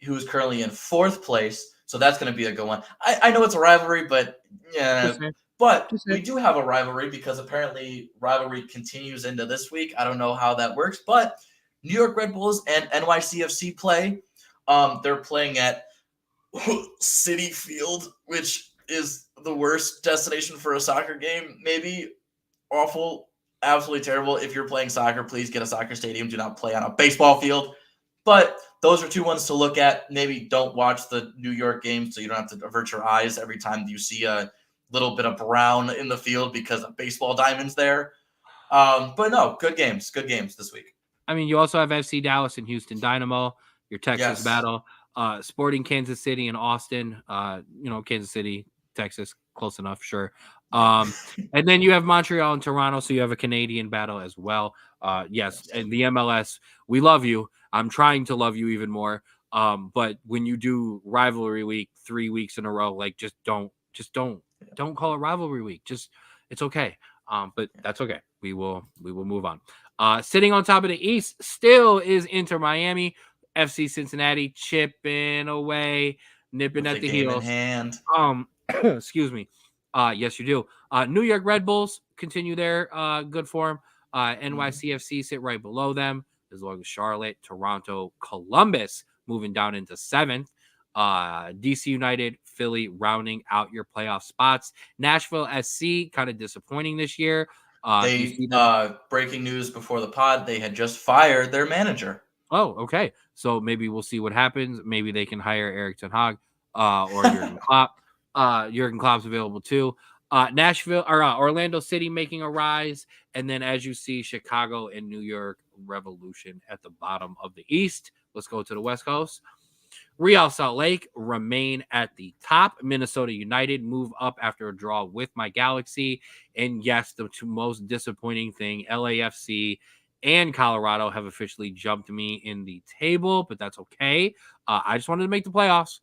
4th place. So that's going to be a good one. I know it's a rivalry, but yeah. But we do have a rivalry because apparently rivalry continues into this week. I don't know how that works, but New York Red Bulls and NYCFC play. They're playing at Citi Field, which is the worst destination for a soccer game. Maybe awful, absolutely terrible. If you're playing soccer, please get a soccer stadium. Do not play on a baseball field. But those are two ones to look at. Maybe don't watch the New York game so you don't have to avert your eyes every time you see a little bit of brown in the field because of baseball diamonds there. But no, good games this week. I mean, you also have FC Dallas and Houston Dynamo, your Texas battle, Sporting Kansas City and Austin. Kansas City, Texas, close enough, sure. And then you have Montreal and Toronto, so you have a Canadian battle as well. Yes, and the MLS, we love you. I'm trying to love you even more. But when you do rivalry week 3 weeks in a row, like just don't call it rivalry week. It's okay. But that's okay. We will move on. Sitting on top of the East still is Inter Miami, FC Cincinnati chipping away, nipping with at the game heels. in hand. Excuse me. Yes, you do. New York Red Bulls continue their good form. NYCFC sit right below them, as long as Charlotte, Toronto, Columbus moving down into 7th. DC United, Philly rounding out your playoff spots. Nashville SC kind of disappointing this year. Breaking news before the pod, they had just fired their manager. Oh, okay. So maybe we'll see what happens. Maybe they can hire Eric Ten Hag or Jurgen Klopp. Jurgen Klopp's available too. Nashville or Orlando City making a rise. And then as you see, Chicago and New York Revolution at the bottom of the East. Let's go to the West Coast. Real Salt Lake remain at the top. Minnesota United move up after a draw with my Galaxy. And yes, the most disappointing thing, LAFC and Colorado have officially jumped me in the table, but that's okay. I just wanted to make the playoffs.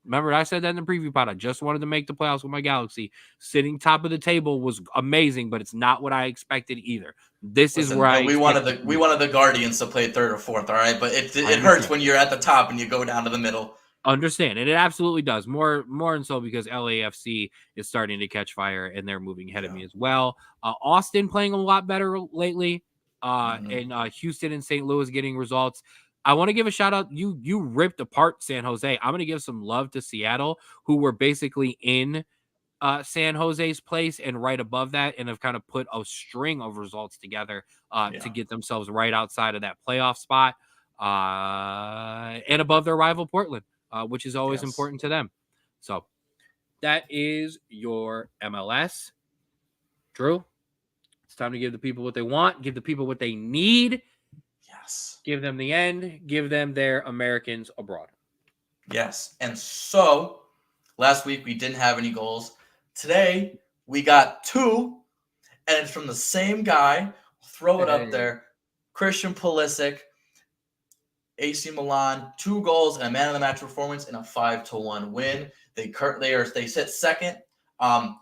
Remember, I said that in the preview pod. I just wanted to make the playoffs with my Galaxy. Sitting top of the table was amazing, but it's not what I expected either. Listen, we wanted the Guardians to play 3rd or 4th, all right? But it hurts when you're at the top and you go down to the middle. Understand, and it absolutely does. More and so because LAFC is starting to catch fire and they're moving ahead of me as well. Austin playing a lot better lately, and Houston and St. Louis getting results. I want to give a shout out. You ripped apart San Jose. I'm going to give some love to Seattle, who were basically in San Jose's place and right above that, and have kind of put a string of results together to get themselves right outside of that playoff spot and above their rival Portland, which is always important to them. So that is your MLS. Drew, it's time to give the people what they want, give the people what they need. Yes. Give them the end. Give them their Americans abroad. Yes. And so last week we didn't have any goals. Today we got 2, and it's from the same guy. I'll throw it up there. Christian Pulisic, AC Milan, 2 goals and a man of the match performance in a 5-1 win. They sit 2nd.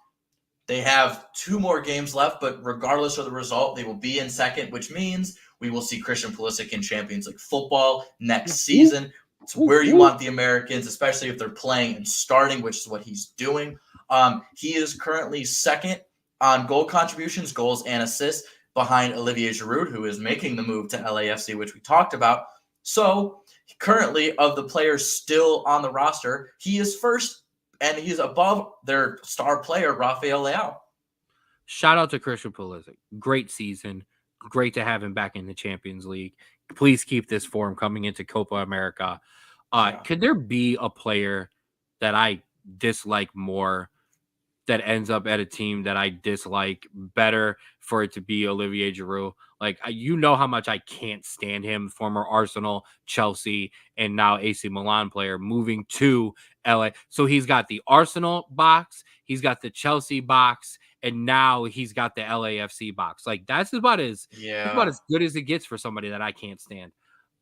They have 2 more games left, but regardless of the result, they will be in 2nd, which means we will see Christian Pulisic in Champions League football next season. It's where you want the Americans, especially if they're playing and starting, which is what he's doing. He is currently 2nd on goal contributions, goals, and assists behind Olivier Giroud, who is making the move to LAFC, which we talked about. So currently, of the players still on the roster, he is 1st, and he's above their star player, Rafael Leao. Shout out to Christian Pulisic. Great season. Great to have him back in the Champions League. Please keep this form coming into Copa America. Could there be a player that I dislike more that ends up at a team that I dislike better for it to be Olivier Giroud? Like, you know how much I can't stand him, former Arsenal, Chelsea, and now AC Milan player moving to LA. So he's got the Arsenal box, he's got the Chelsea box, and now he's got the LAFC box. Like, that's about as good as it gets for somebody that I can't stand.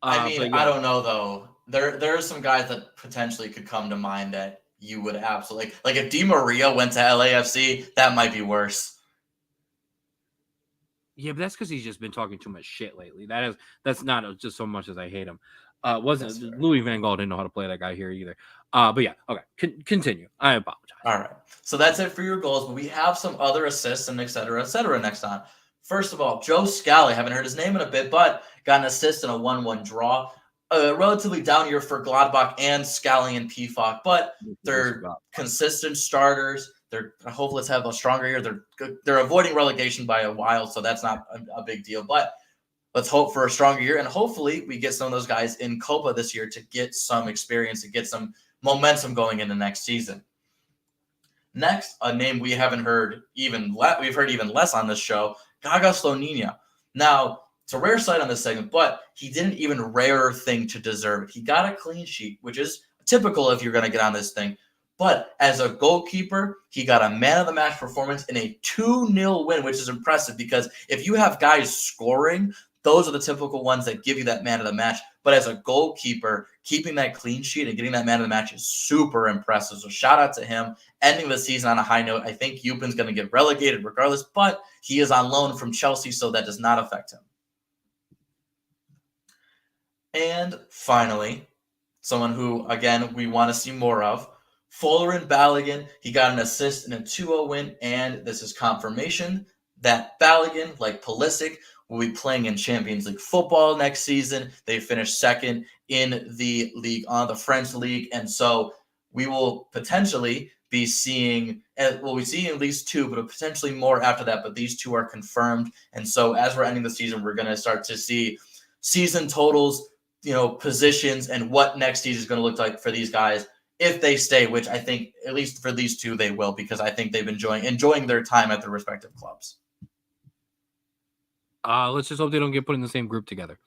I don't know, though. There are some guys that potentially could come to mind that you would absolutely like if Di Maria went to LAFC, that might be worse. Yeah, but that's because he's just been talking too much shit lately. That's not just so much as I hate him. Louis Van Gaal didn't know how to play that guy here either. But yeah, okay. Continue. I apologize. All right. So that's it for your goals, but we have some other assists and et cetera next on. First of all, Joe Scally, haven't heard his name in a bit, but got an assist in a 1-1 draw. Relatively down year for Gladbach and Scally and Pfach, but they're consistent starters. They're hopefully have a stronger year. They're avoiding relegation by a while, so that's not a big deal. But let's hope for a stronger year. And hopefully we get some of those guys in Copa this year to get some experience, to get some momentum going into next season. Next, a name we haven't heard we've heard even less on this show, Gaga Slonina. Now, it's a rare sight on this segment, but he did an even rarer thing to deserve it. He got a clean sheet, which is typical if you're going to get on this thing. But as a goalkeeper, he got a man of the match performance in a 2-0 win, which is impressive because if you have guys scoring, those are the typical ones that give you that man of the match. But as a goalkeeper, keeping that clean sheet and getting that man of the match is super impressive. So shout out to him, ending the season on a high note. I think Yupin's going to get relegated regardless, but he is on loan from Chelsea, so that does not affect him. And finally, someone who, again, we want to see more of, Folarin Balogun. He got an assist in a 2-0 win, and this is confirmation that Balogun, like Pulisic, will be playing in Champions League football next season. They finished second in the league, on the French league, and so we will potentially be seeing, we're seeing at least two, but potentially more after that, but these two are confirmed. And so as we're ending the season, we're going to start to see season totals, positions, and what next season is going to look like for these guys if they stay, which I think, at least for these two, they will, because I think they've been enjoying their time at their respective clubs. Let's just hope they don't get put in the same group together.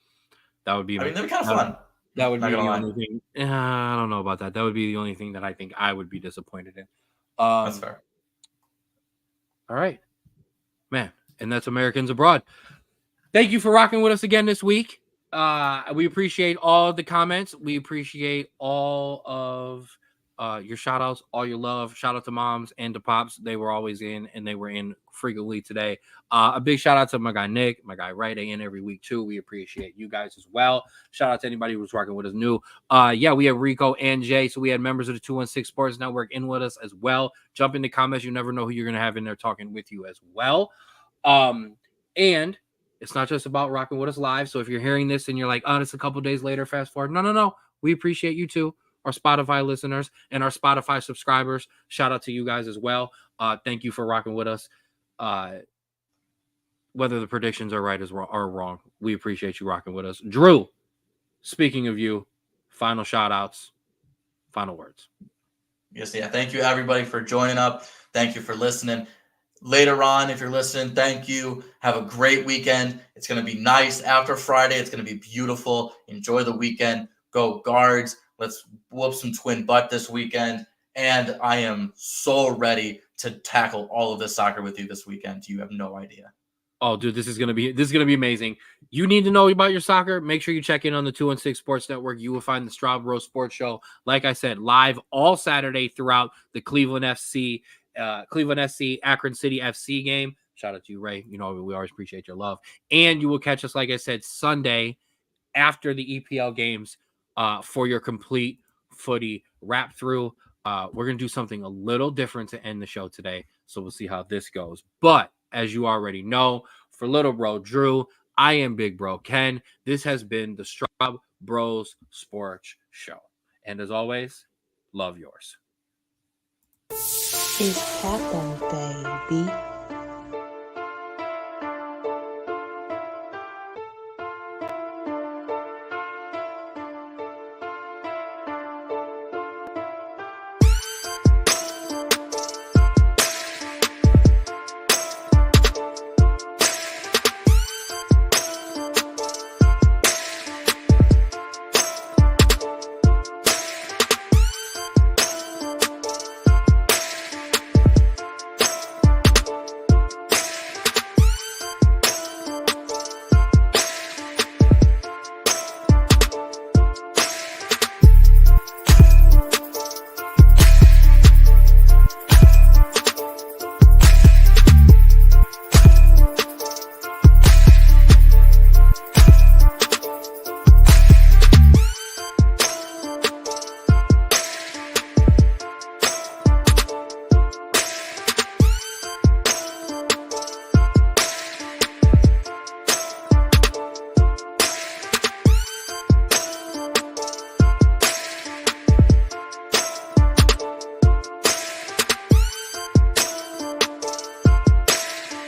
That would be. That'd be kind of fun. That would be the only thing. I don't know about that. That would be the only thing that I think I would be disappointed in. That's fair. All right, man, and that's Americans Abroad. Thank you for rocking with us again this week. We appreciate all the comments. We appreciate all of your shout outs, all your love. Shout out to moms and to pops. They were always in, and they were in frequently today. A big shout out to my guy Nick, my guy Ray. They in every week too. We appreciate you guys as well. Shout out to anybody who's rocking with us new. We have Rico and Jay. So we had members of the 216 Sports Network in with us as well. Jump in the comments. You never know who you're gonna have in there talking with you as well. And it's not just about rocking with us live. So if you're hearing this and you're like, oh, it's a couple days later, fast forward. No. We appreciate you too. Our Spotify listeners and our Spotify subscribers. Shout out to you guys as well. Thank you for rocking with us. Whether the predictions are right or wrong, we appreciate you rocking with us. Drew, speaking of you, final shout outs, final words. Yes, yeah. Thank you, everybody, for joining up. Thank you for listening. Later on, if you're listening, thank you. Have a great weekend. It's going to be nice after Friday. It's going to be beautiful. Enjoy the weekend. Go Guards. Let's whoop some twin butt this weekend. And I am so ready to tackle all of this soccer with you this weekend. You have no idea. Oh, dude, this is gonna be amazing. You need to know about your soccer. Make sure you check in on the 216 Sports Network. You will find the Straub Bros Sports Show, like I said, live all Saturday throughout the Cleveland SC, Akron City FC game. Shout out to you, Ray. We always appreciate your love. And you will catch us, like I said, Sunday after the EPL games for your complete footy wrap through. We're gonna do something a little different to end the show today, so we'll see how this goes. But as you already know, for little bro Drew, I am big bro Ken. This has been the Straub Bros Sports Show. And as always, love yours. It's happened, baby.